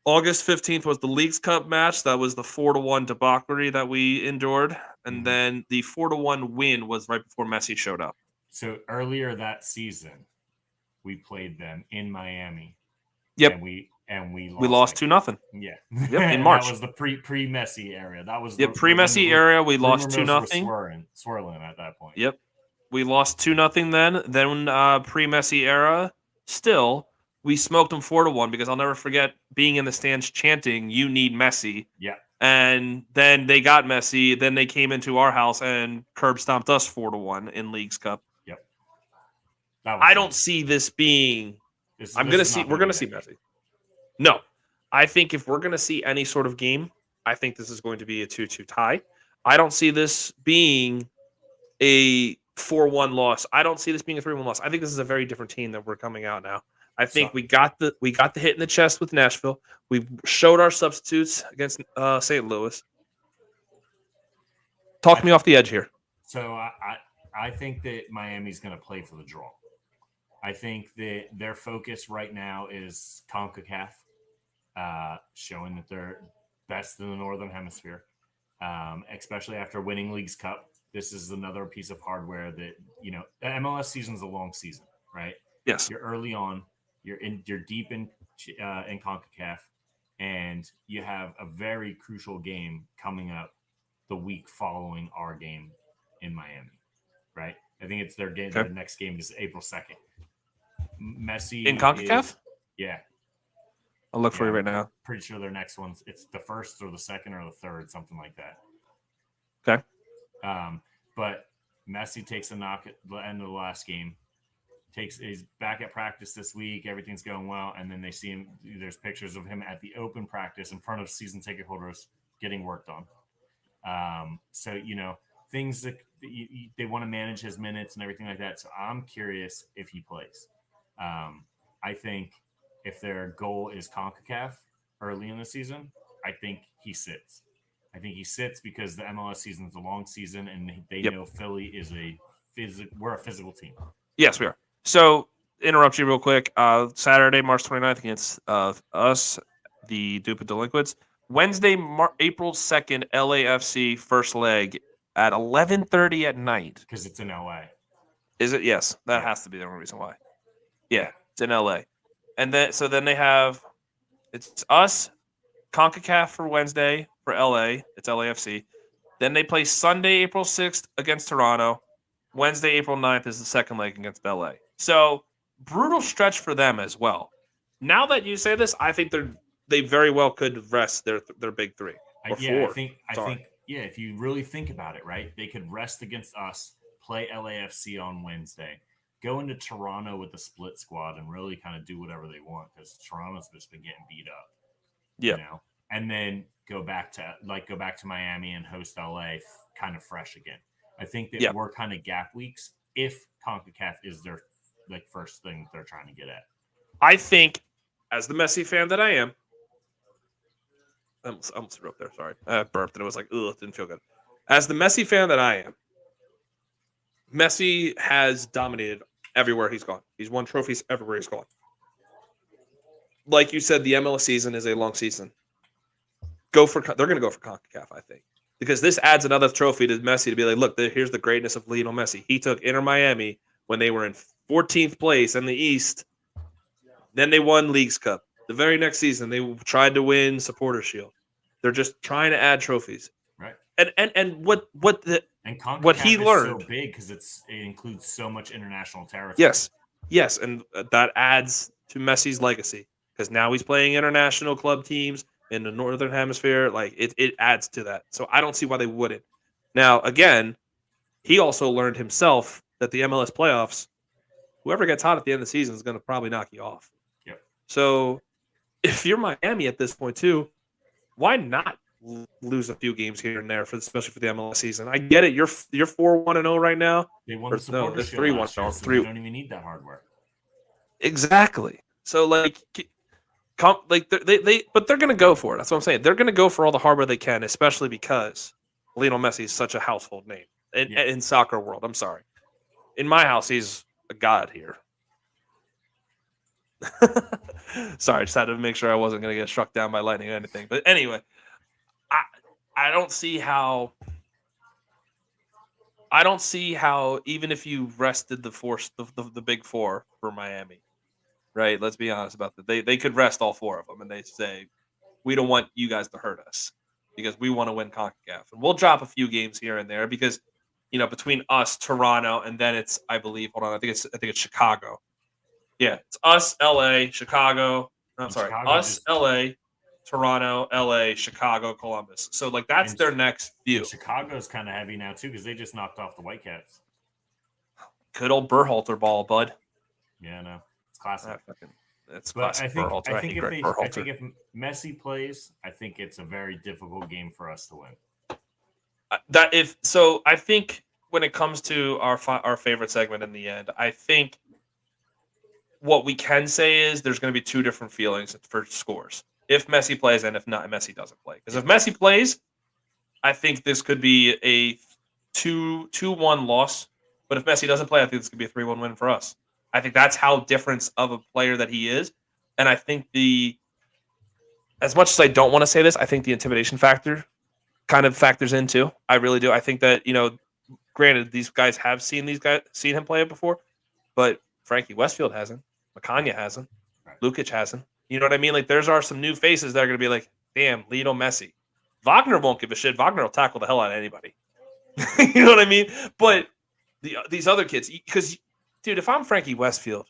August 15th was the Leagues Cup match. That was the 4-1 debauchery that we endured. And then the 4-1 win was right before Messi showed up. So earlier that season, we played them in Miami. Yep. And we lost 2-0. Yeah. Yep, in March. That was the pre-Messi era. That was pre-Messi era. We lost 2-0. Swirling at that point. Yep. We lost 2-0 then. Then pre-Messi era, still, we smoked them 4-1 because I'll never forget being in the stands chanting, "You need Messi." Yeah. And then they got Messi. Then they came into our house and curb stomped us 4-1 in Leagues Cup. Yep. I don't see this being. We're gonna see Messi. No, I think if we're gonna see any sort of game, I think this is going to be a 2-2 tie. I don't see this being a 4-1 loss. I don't see this being a 3-1 loss. I think this is a very different team that we're coming out now. I think we got the hit in the chest with Nashville. We showed our substitutes against St. Louis. Talk me off the edge here. So I think that Miami's going to play for the draw. I think that their focus right now is CONCACAF, showing that they're best in the Northern Hemisphere, especially after winning Leagues Cup. This is another piece of hardware that, the MLS season is a long season, right? Yes. You're early on. You're deep in CONCACAF, and you have a very crucial game coming up the week following our game in Miami, right? I think it's their game. Okay. Their next game is April 2nd. Messi in CONCACAF? Yeah. I'll look for you right now. Pretty sure their next one's it's the first or the second or the third, something like that. Okay. But Messi takes a knock at the end of the last game. He's back at practice this week. Everything's going well, and then they see him. There's pictures of him at the open practice in front of season ticket holders getting worked on. So things that they want to manage his minutes and everything like that. So I'm curious if he plays. I think if their goal is CONCACAF early in the season, I think he sits. I think he sits because the MLS season is a long season, and they know Philly is we're a physical team. Yes, we are. So, interrupt you real quick. Saturday, March 29th against us, the Doopin Deliquents. Wednesday, April 2nd, LAFC first leg at 11:30 at night. Because it's in LA. Is it? Yes, that has to be the only reason why. Yeah, it's in LA. And then they have it's us, CONCACAF for Wednesday for LA. It's LAFC. Then they play Sunday, April 6th against Toronto. Wednesday, April 9th is the second leg against LA. So brutal stretch for them as well. Now that you say this, I think they very well could rest their big three. I think if you really think about it, right, they could rest against us, play LAFC on Wednesday, go into Toronto with the split squad, and really kind of do whatever they want because Toronto's just been getting beat up. Yeah, and then go back to Miami and host LA kind of fresh again. I think that we're kind of gap weeks if CONCACAF is their first thing they're trying to get at. I think, as the Messi fan that I am, I almost threw up there. Sorry, I burped and it was like, ugh, didn't feel good. As the Messi fan that I am, Messi has dominated everywhere he's gone. He's won trophies everywhere he's gone. Like you said, the MLS season is a long season. They're going to go for CONCACAF, I think. Because this adds another trophy to Messi to be like, look, here's the greatness of Lionel Messi. He took Inter Miami when they were in 14th place in the East. Then they won Leagues Cup. The very next season, they tried to win Supporter Shield. They're just trying to add trophies. Right. And what he learned is so big because it includes so much international territory. Yes, and that adds to Messi's legacy because now he's playing international club teams in the Northern Hemisphere. Like it adds to that. So I don't see why they wouldn't. Now, again, he also learned himself that the MLS playoffs, whoever gets hot at the end of the season is going to probably knock you off. Yep. So if you're Miami at this point too, why not lose a few games here and there, especially for the MLS season? I get it. You're 4-1-0 right now. They won the Supporter Shield 3-1-0. So you don't even need that hardware. Exactly. So but they're going to go for it. That's what I'm saying. They're going to go for all the hardware they can, especially because Lionel Messi is such a household name in soccer world. I'm sorry. In my house, he's a god here. Sorry, I just had to make sure I wasn't going to get struck down by lightning or anything. But anyway, I don't see how even if you rested the big four for Miami, right? Let's be honest about that. They could rest all four of them, and they say, we don't want you guys to hurt us because we want to win CONCACAF. And we'll drop a few games here and there because, between us, Toronto, and then it's, I believe, hold on, I think it's Chicago. Yeah, it's us, LA, Chicago. LA, Toronto, LA, Chicago, Columbus. So that's their next few. Chicago's kind of heavy now too because they just knocked off the Whitecaps. Good old Berhalter ball, bud. Yeah, no, it's classic. It's classic. I think if Messi plays, I think it's a very difficult game for us to win. I think when it comes to our favorite segment in the end, I think what we can say is there's going to be two different feelings for scores. If Messi plays and if not, Messi doesn't play. Because if Messi plays, I think this could be a 2-1 loss. But if Messi doesn't play, I think this could be a 3-1 win for us. I think that's how different of a player that he is. And I think as much as I don't want to say this, I think the intimidation factor kind of factors in too. I really do. I think that, granted, these guys have seen him play it before, but Frankie Westfield hasn't. Makanya hasn't. Right. Lukic hasn't. You know what I mean? Like, there's some new faces that are going to be like, damn, Lionel Messi. Wagner won't give a shit. Wagner will tackle the hell out of anybody. You know what I mean? But these other kids, because, dude, if I'm Frankie Westfield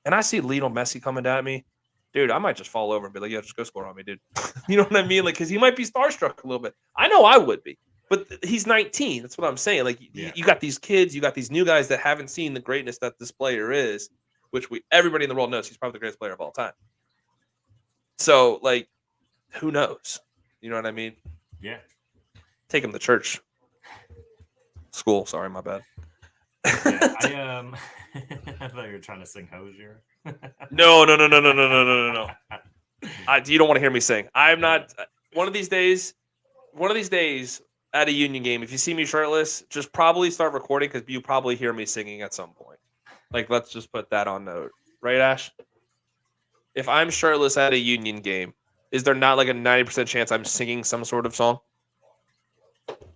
and I see Lionel Messi coming down at me, dude, I might just fall over and be like, yeah, just go score on me, dude. You know what I mean? Like, because he might be starstruck a little bit. I know I would be. But he's 19. That's what I'm saying. Like, you got these kids, you got these new guys that haven't seen the greatness that this player is, which everybody in the world knows he's probably the greatest player of all time. So, like, who knows? You know what I mean? Yeah. Take him to church. School. Sorry, my bad. Yeah, I thought you were trying to sing Hosier. No. You don't want to hear me sing. I'm not. One of these days at a Union game, if you see me shirtless, just probably start recording because you probably hear me singing at some point. Like, let's just put that on note. Right, Ash? If I'm shirtless at a Union game, is there not like a 90% chance I'm singing some sort of song?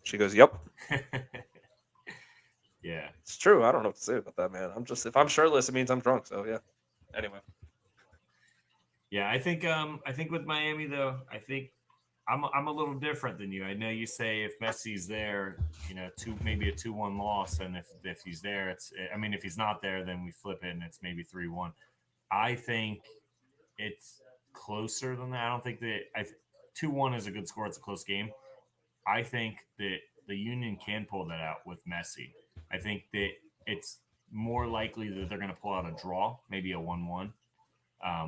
She goes, yep. Yeah. It's true. I don't know what to say about that, man. If I'm shirtless, it means I'm drunk. So, yeah. Anyway. Yeah, I think with Miami, though, I think I'm a little different than you. I know you say if Messi's there, maybe a 2-1 loss, and if he's there, if he's not there, then we flip it and it's maybe 3-1. I think it's closer than that. I don't think that 2-1 is a good score. It's a close game. I think that the Union can pull that out with Messi. I think that it's more likely that they're going to pull out a draw, maybe a 1-1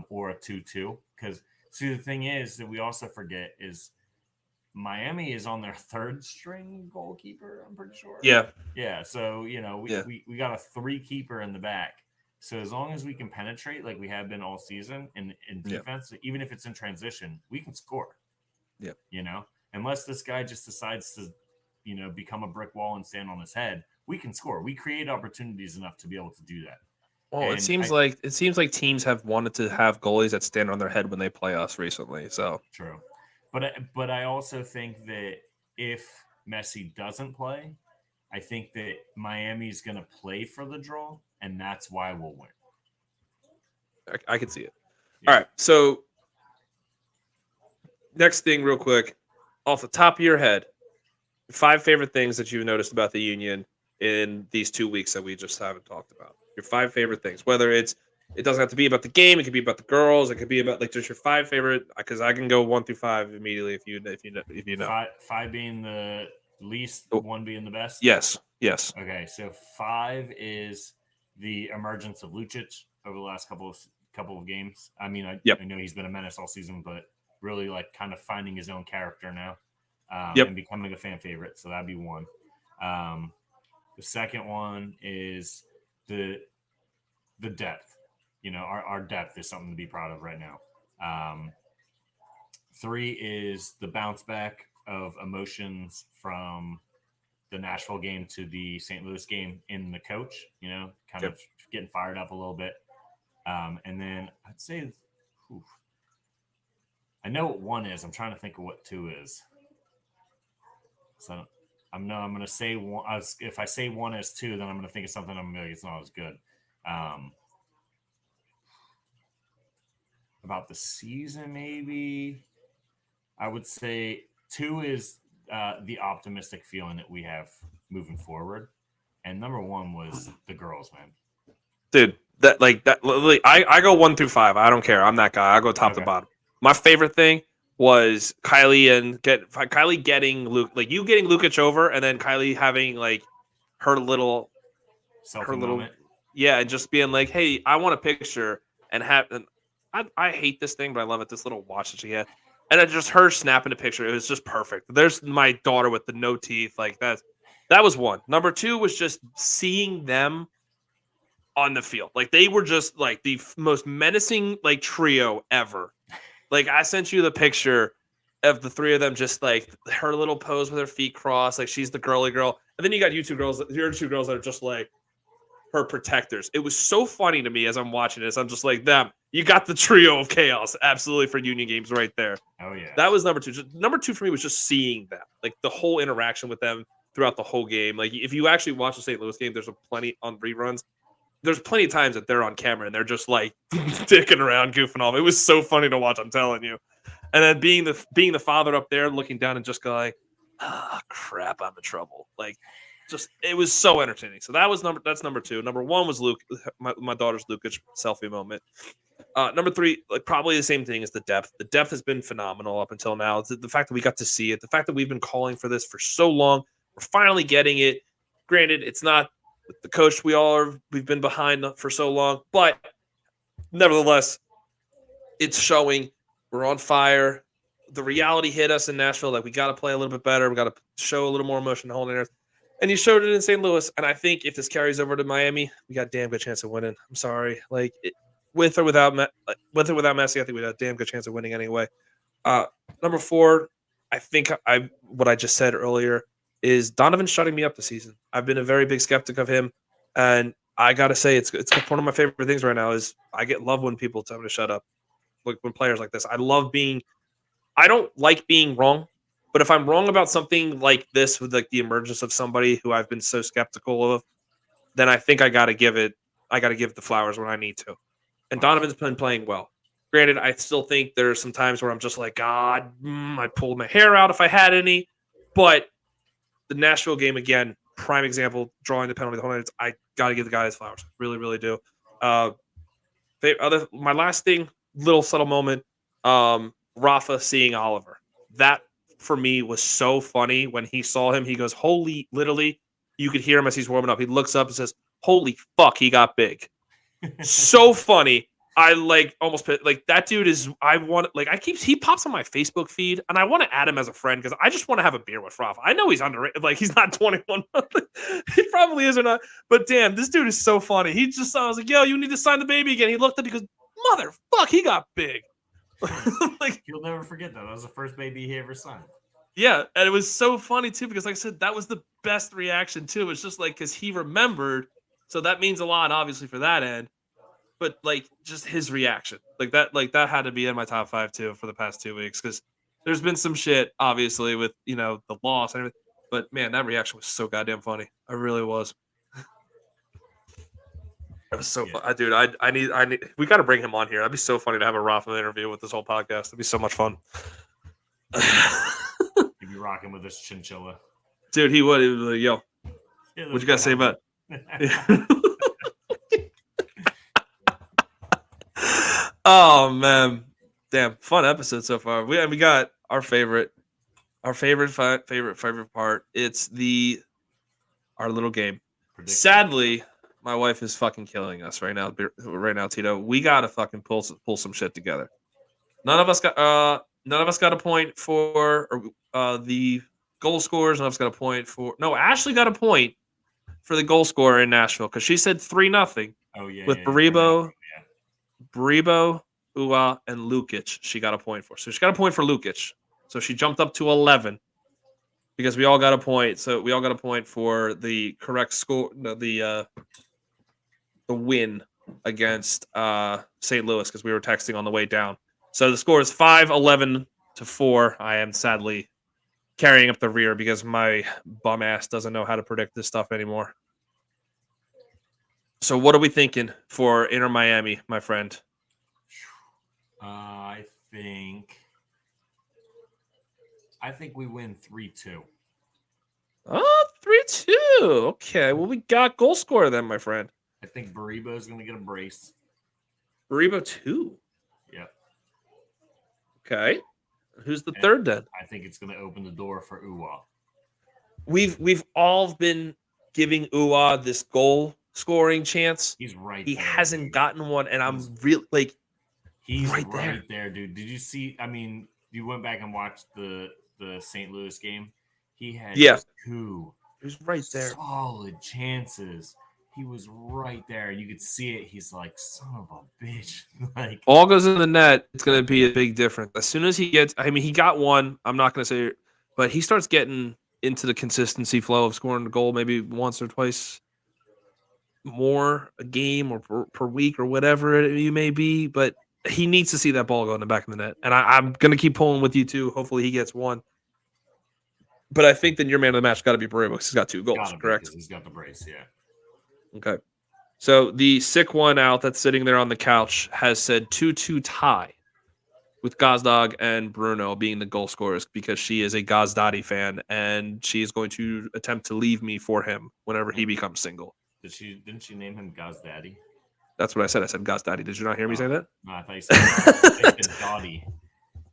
or a 2-2. Because see, the thing is that we also forget is Miami is on their third string goalkeeper. I'm pretty sure. Yeah. So we got a 3 keeper in the back. So as long as we can penetrate like we have been all season in defense, even if it's in transition, we can score. Yeah. Unless this guy just decides to, become a brick wall and stand on his head, we can score. We create opportunities enough to be able to do that. Well, it seems like teams have wanted to have goalies that stand on their head when they play us recently. So true, but I also think that if Messi doesn't play, I think that Miami's going to play for the draw, and that's why we'll win. I can see it. Yeah. All right, so next thing, real quick, off the top of your head, 5 favorite things that you've noticed about the Union in these 2 weeks that we just haven't talked about. Your 5 favorite things, whether it doesn't have to be about the game, it could be about the girls, it could be about like just your 5 favorite. Because I can go 1 through 5 immediately if you know. 5 being the least, 1 being the best. Yes. Okay, so 5 is the emergence of Lukic over the last couple of games. I mean, I know he's been a menace all season, but really like kind of finding his own character now. And becoming a fan favorite. So that'd be 1. The second one is the depth. Our depth is something to be proud of right now. 3 is the bounce back of emotions from the Nashville game to the St. Louis game in the coach, kind of getting fired up a little bit. And then I'd say, I know what 1 is. I'm trying to think of what 2 is. So I'm going to say 1. If I say 1 as 2, then I'm going to think of something. I'm going to be like, it's not as good. About the season, maybe I would say 2 is the optimistic feeling that we have moving forward. And number 1 was the girls, man. Dude, I go 1 through 5. I don't care. I'm that guy. I go top to bottom. My favorite thing was Kylie getting Luke, like you getting Lukic over, and then Kylie having like her little moment. Yeah, and just being like, hey, I want a picture, and I hate this thing, but I love it. This little watch that she had, and it just her snapping a picture. It was just perfect. There's my daughter with the no teeth, like that. That was one. Number two was just seeing them on the field. Like they were just like the most menacing like trio ever. Like I sent you the picture of the three of them, just like her little pose with her feet crossed, like she's the girly girl, and then you got your two girls that are just like her protectors. It was so funny to me as I'm watching this. I'm just like, them. You got the trio of chaos, absolutely, for Union games right there. Oh yeah, that was number two. Number two for me was just seeing them, like the whole interaction with them throughout the whole game. Like if you actually watch the St. Louis game, there's plenty on reruns. There's plenty of times that they're on camera and they're just like dicking around, goofing off. It was so funny to watch. I'm telling you. And then being the father up there, looking down and just going, "Ah, crap, I'm in trouble." Like, just it was so entertaining. So that's number two. Number one was Luke, my daughter's Lukic selfie moment. Number three, like probably the same thing as the depth. The depth has been phenomenal up until now. The fact that we got to see it, the fact that we've been calling for this for so long, we're finally getting it. Granted, it's not the coach we've been behind for so long, but nevertheless, it's showing. We're on fire. The reality hit us in Nashville that we got to play a little bit better. We got to show a little more emotion the whole night. And you showed it in St. Louis. And I think if this carries over to Miami, we got a damn good chance of winning. I'm sorry. Like, with or without Messi, I think we got a damn good chance of winning anyway. Number four, I think what I just said earlier is Donovan's shutting me up this season. I've been a very big skeptic of him. And I got to say, it's one of my favorite things right now is I get love when people tell me to shut up. Like when players like this, I don't like being wrong, but if I'm wrong about something like this with like the emergence of somebody who I've been so skeptical of, then I think I got to give the flowers when I need to. And Donovan's been playing well. Granted, I still think there's some times where I'm just like, God, I'd pull my hair out if I had any. But the Nashville game, again, prime example, drawing the penalty the whole night, I got to give the guy his flowers. Really, really do. My last thing, little subtle moment, Rafa seeing Oliver. That for me was so funny when he saw him. He goes, "Holy!" Literally, you could hear him as he's warming up. He looks up and says, "Holy fuck, he got big." So funny. I like almost like that dude is. He pops on my Facebook feed, and I want to add him as a friend because I just want to have a beer with Rafa. I know he's underrated. Like he's not 21. He probably is or not. But damn, this dude is so funny. He just I was like, "Yo, you need to sign the baby again." He looked up. He goes, "Motherfuck, he got big." Like you'll never forget that. That was the first baby he ever signed. Yeah, and it was so funny too because, like I said, that was the best reaction too. It's just like because he remembered, so that means a lot, obviously for that end. But like just his reaction, like that had to be in my top 5 too for the past 2 weeks because there's been some shit obviously with the loss and everything. But man, that reaction was so goddamn funny. It really was. It was so fun, dude. I need. We got to bring him on here. That'd be so funny to have a Rafa interview with this whole podcast. That'd be so much fun. He'd be rocking with this chinchilla, dude. He would. He was like, "Yo, what you got to say about it?" Oh man, damn, fun episode so far. We got our favorite part. It's our little game. Sadly, my wife is fucking killing us right now. Right now, Tito, we gotta fucking pull some shit together. None of us got a point for the goal scorers. None of us got a point for Ashley got a point for the goal scorer in Nashville because she said 3-0. Oh yeah, with Baribo, Ua, and Lukic, she got a point for. So she got a point for Lukic. So she jumped up to 11 because we all got a point. So we all got a point for the correct score, the win against St. Louis because we were texting on the way down. So the score is 5-11 to 4. I am sadly carrying up the rear because my bum ass doesn't know how to predict this stuff anymore. So what are we thinking for Inter Miami, my friend? I think we win 3-2. Oh, 3-2. Okay. Well, we got goal scorer then, my friend. I think Baribo is going to get a brace. Baribo 2. Yep. Okay. Who's the third then? I think it's going to open the door for Ua. We've all been giving Ua this goal scoring chance. He's right. He there, hasn't dude. gotten one, and I'm really like, he's right there, dude. Did you see? I mean, you went back and watched the St. Louis game. He had 2 was right there. Solid chances. He was right there. You could see it. He's like, son of a bitch. Like, Ball goes in the net, it's going to be a big difference. As soon as he gets, I mean, he got one. I'm not going to say, but he starts getting into the consistency flow of scoring a goal maybe once or twice more a game or per week or whatever you may be. But he needs to see that ball go in the back of the net. And I'm going to keep pulling with you too. Hopefully he gets one. But I think then your man of the match got to be Barrero because he's got 2 goals, gotta be, correct? because he's got the brace, yeah. Okay. So the sick one out that's sitting there on the couch has said 2-2 tie with Gazdag and Bruno being the goal scorers because she is a Gazdadi fan and she is going to attempt to leave me for him whenever he becomes single. Didn't she name him Gaz Daddy? That's what I said. I said Gazdadi. Did you not hear me say that? No, I thought you said Dottie.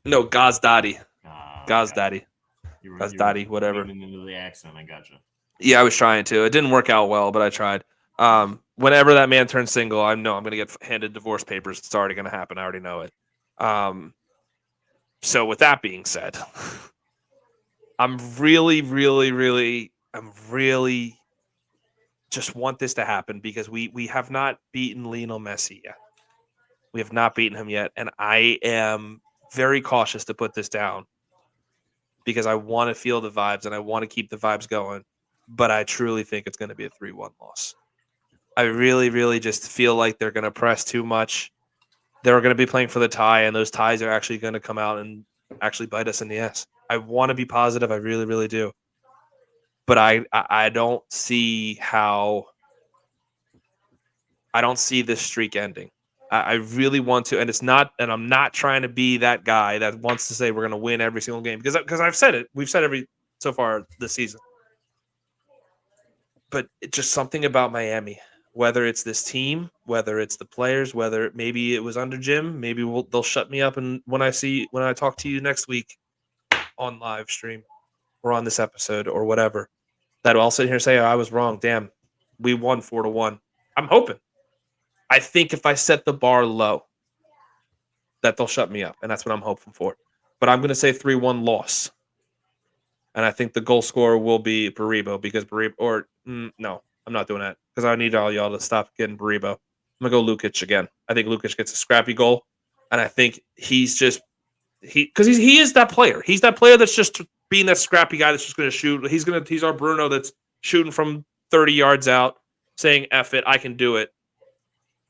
No, Gazdadi. Gazdadi. You're Gazdadi, whatever. Into the accent, I gotcha. Yeah, I was trying to. It didn't work out well, but I tried. Whenever that man turns single, I know I'm going to get handed divorce papers. It's already going to happen. I already know it. So with that being said, I'm really just want this to happen because we have not beaten Lionel Messi yet. We have not beaten him yet, and I am very cautious to put this down because I want to feel the vibes and I want to keep the vibes going, but I truly think it's going to be a 3-1 loss. I really just feel like they're going to press too much. They're going to be playing for the tie, and those ties are actually going to come out and actually bite us in the ass. I want to be positive. I really do. But I don't see how – I don't see this streak ending. I really want to – and it's not – and I'm not trying to be that guy that wants to say we're going to win every single game because I've said it. We've said every – so far this season. But it's just something about Miami – whether it's this team, whether it's the players, whether maybe it was under Jim, maybe they'll shut me up. And when I talk to you next week on live stream or on this episode or whatever, that I'll sit here and say, oh, I was wrong. Damn, we won 4-1. I'm hoping. I think if I set the bar low, that they'll shut me up. And that's what I'm hoping for. But I'm going to say 3-1 loss. And I think the goal scorer will be Barrero because no. I'm not doing that because I need all y'all to stop getting Barrero. I'm going to go Lukic again. I think Lukic gets a scrappy goal, and I think he's just because he is that player. He's that player that's just being that scrappy guy that's just going to shoot. He's our Bruno that's shooting from 30 yards out, saying "F it, I can do it."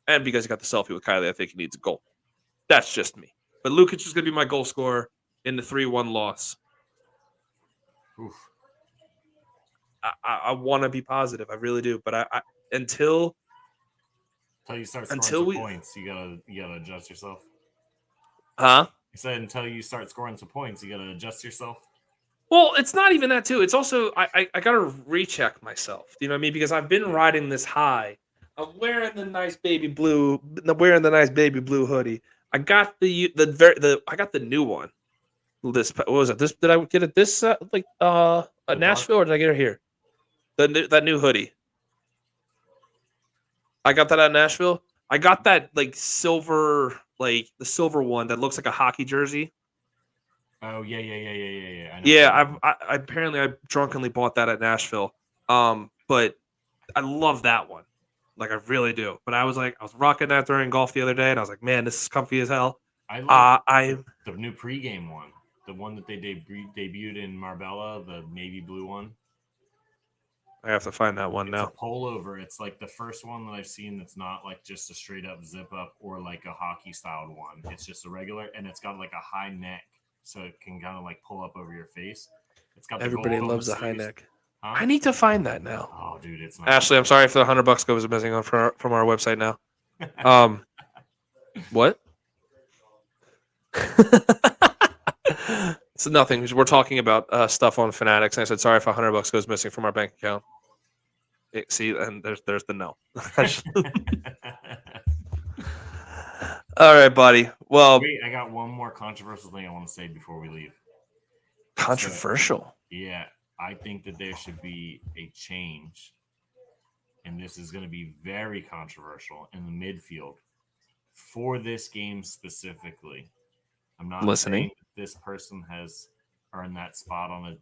And because he got the selfie with Kylie, I think he needs a goal. That's just me. But Lukic is going to be my goal scorer in the 3-1 loss. Oof. I want to be positive. I really do. But I until you start scoring some points, you gotta adjust yourself. Huh? You said until you start scoring some points, you gotta adjust yourself. Well, it's not even that too. It's also I gotta recheck myself. You know what I mean? Because I've been riding this high. I'm wearing the nice baby blue hoodie. I got I got the new one. What was it? Did I get it this at Nashville or did I get it here? That new hoodie. I got that at Nashville. I got that silver, the silver one that looks like a hockey jersey. Oh yeah. I apparently I drunkenly bought that at Nashville. But I love that one. I really do. But I was rocking that during golf the other day, and I was like, man, this is comfy as hell. I like the new pregame one, the one that they debuted in Marbella, the navy blue one. I have to find that one now. It's a pullover. It's the first one that I've seen that's not just a straight up zip up or a hockey styled one. It's just a regular, and it's got a high neck, so it can kind of pull up over your face. It's got everybody loves a high neck. Huh? I need to find that now. Oh, dude, it's not. Ashley, I'm sorry if the $100 goes missing from our website now. What? It's nothing. We're talking about stuff on Fanatics, and I said sorry if $100 goes missing from our bank account. See, and there's the no. All right, buddy. Well, wait, I got one more controversial thing I want to say before we leave. Controversial? So, yeah, I think that there should be a change, and this is going to be very controversial in the midfield for this game specifically. I'm not listening. saying that this person has earned that spot on a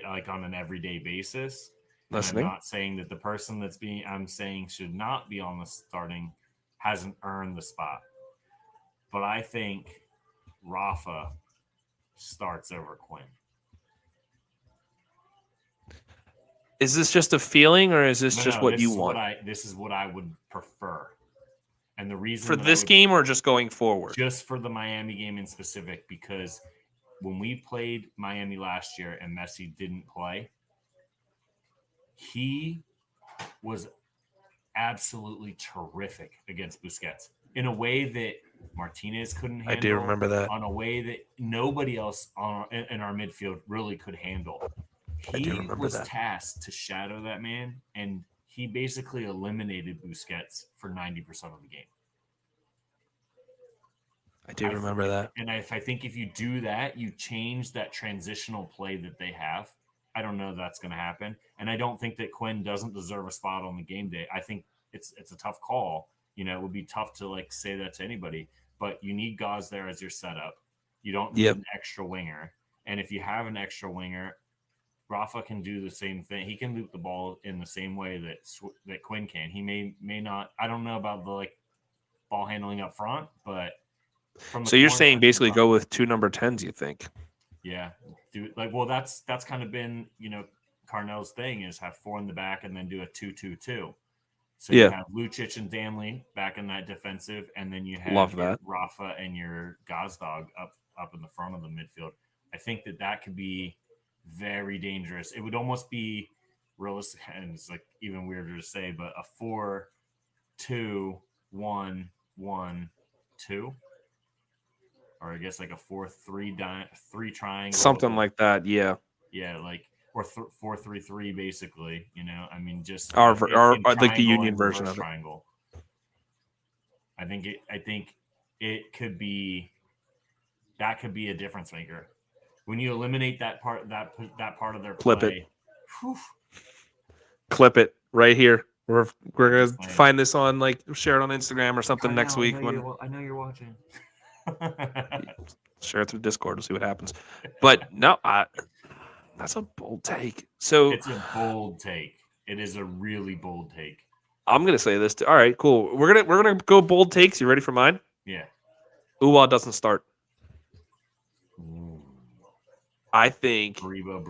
like on an everyday basis. And Listening. I'm not saying that the person I'm saying should not be on the starting hasn't earned the spot. But I think Rafa starts over Quinn. Is this just a feeling, or is this just what this you is want? This is what I would prefer. And the reason For this game or just going forward? Just for the Miami game in specific, because when we played Miami last year and Messi didn't play, he was absolutely terrific against Busquets in a way that Martinez couldn't handle. I do remember that. On a way that nobody else in our midfield really could handle. He was tasked to shadow that man, and he basically eliminated Busquets for 90% of the game. I do remember that. And I think if you do that, you change that transitional play that they have. I don't know that's going to happen. And I don't think that Quinn doesn't deserve a spot on the game day. I think it's a tough call. You know, it would be tough to like say that to anybody, but you need Gaz there as your setup. You don't need an extra winger. And if you have an extra winger, Rafa can do the same thing. He can loop the ball in the same way that Quinn can. He may not. I don't know about the like ball handling up front, but so you're saying basically go with 2 number 10s, you think? Yeah. That's kind of been, Carnell's thing is have 4 in the back and then do a 2-2-2. So you have Lucic and Danley back in that defensive, and then you have Rafa and your Gazdag up in the front of the midfield. I think that could be very dangerous. It would almost be realistic, and it's like even weirder to say, but a 4-2-1-1-2. Or I guess like a 4-3 triangle, something like that. Yeah, like or 4-3-3 basically. I mean, just our like the Union version of it. Triangle. I think it could be a difference maker when you eliminate that part of their play. Clip it right here. We're gonna find this on share it on Instagram or something next week. I know you're watching. Share it through Discord. We'll see what happens. But no, that's a bold take. So it's a bold take. It is a really bold take. I'm gonna say this. All right, cool. We're gonna go bold takes. You ready for mine? Yeah. Uwa doesn't start. Ooh. I think Bruno?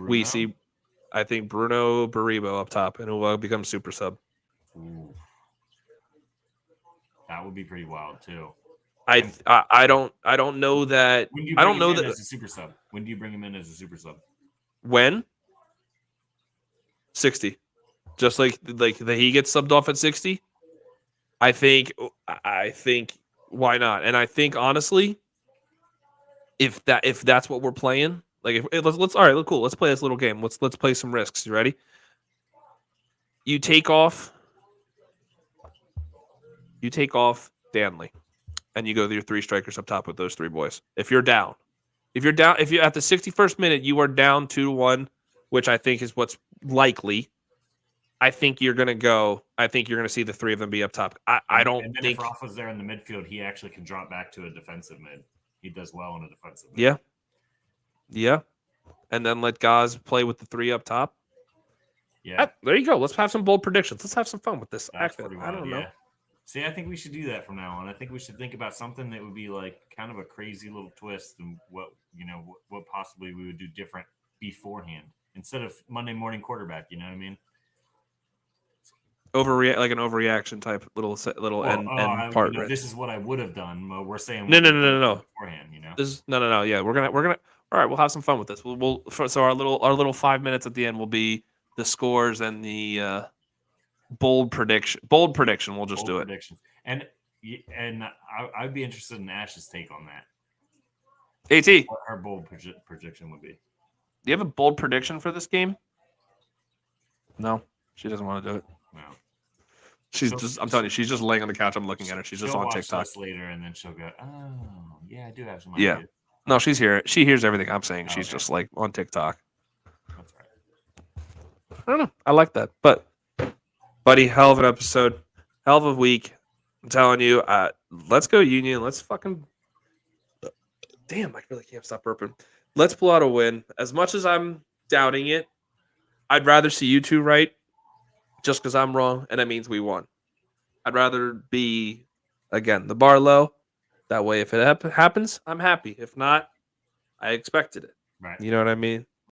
I think Bruno Baribo up top, and Uwa becomes super sub. Ooh. That would be pretty wild too. I don't know that. I don't know that as a super sub. When do you bring him in as a super sub? When 60, just like he gets subbed off at 60. I think why not? And I think honestly, if that's what we're playing, let's all right, cool. Let's play this little game. Let's play some risks. You ready? You take off Danley. And you go to your 3 strikers up top with those 3 boys. If you're at the 61st minute, you are down 2-1, which I think is what's likely. I think you're going to see the 3 of them be up top. I don't and then think. If Rafa's there in the midfield, he actually can drop back to a defensive mid. He does well in a defensive mid. Yeah. And then let Gaz play with the 3 up top. Yeah. There you go. Let's have some bold predictions. Let's have some fun with this. That's pretty wild, I don't know. See, I think we should do that from now on. I think we should think about something that would be like kind of a crazy little twist and what possibly we would do different beforehand instead of Monday morning quarterback. You know what I mean? An overreaction type little end part. This is what I would have done. We're saying no. Beforehand, This is no. Yeah, we're gonna. All right, we'll have some fun with this. So our little 5 minutes at the end will be the scores and the. Bold prediction. We'll just do it. And I'd be interested in Ash's take on that. AT. What her bold prediction would be. Do you have a bold prediction for this game? No, she doesn't want to do it. No. I'm telling you, she's just laying on the couch. I'm looking at her. She's just on TikTok. This later, and then she'll go, "Oh, yeah, I do have some ideas." Yeah. No, she's here. She hears everything I'm saying. She's just on TikTok. That's right. I don't know. I like that, but. Buddy, hell of an episode. Hell of a week. I'm telling you, let's go Union. Let's fucking... Damn, I really can't stop burping. Let's pull out a win. As much as I'm doubting it. I'd rather see you two right just because I'm wrong, and that means we won. I'd rather be, again, the bar low. That way, if it happens, I'm happy. If not, I expected it. Right. You know what I mean?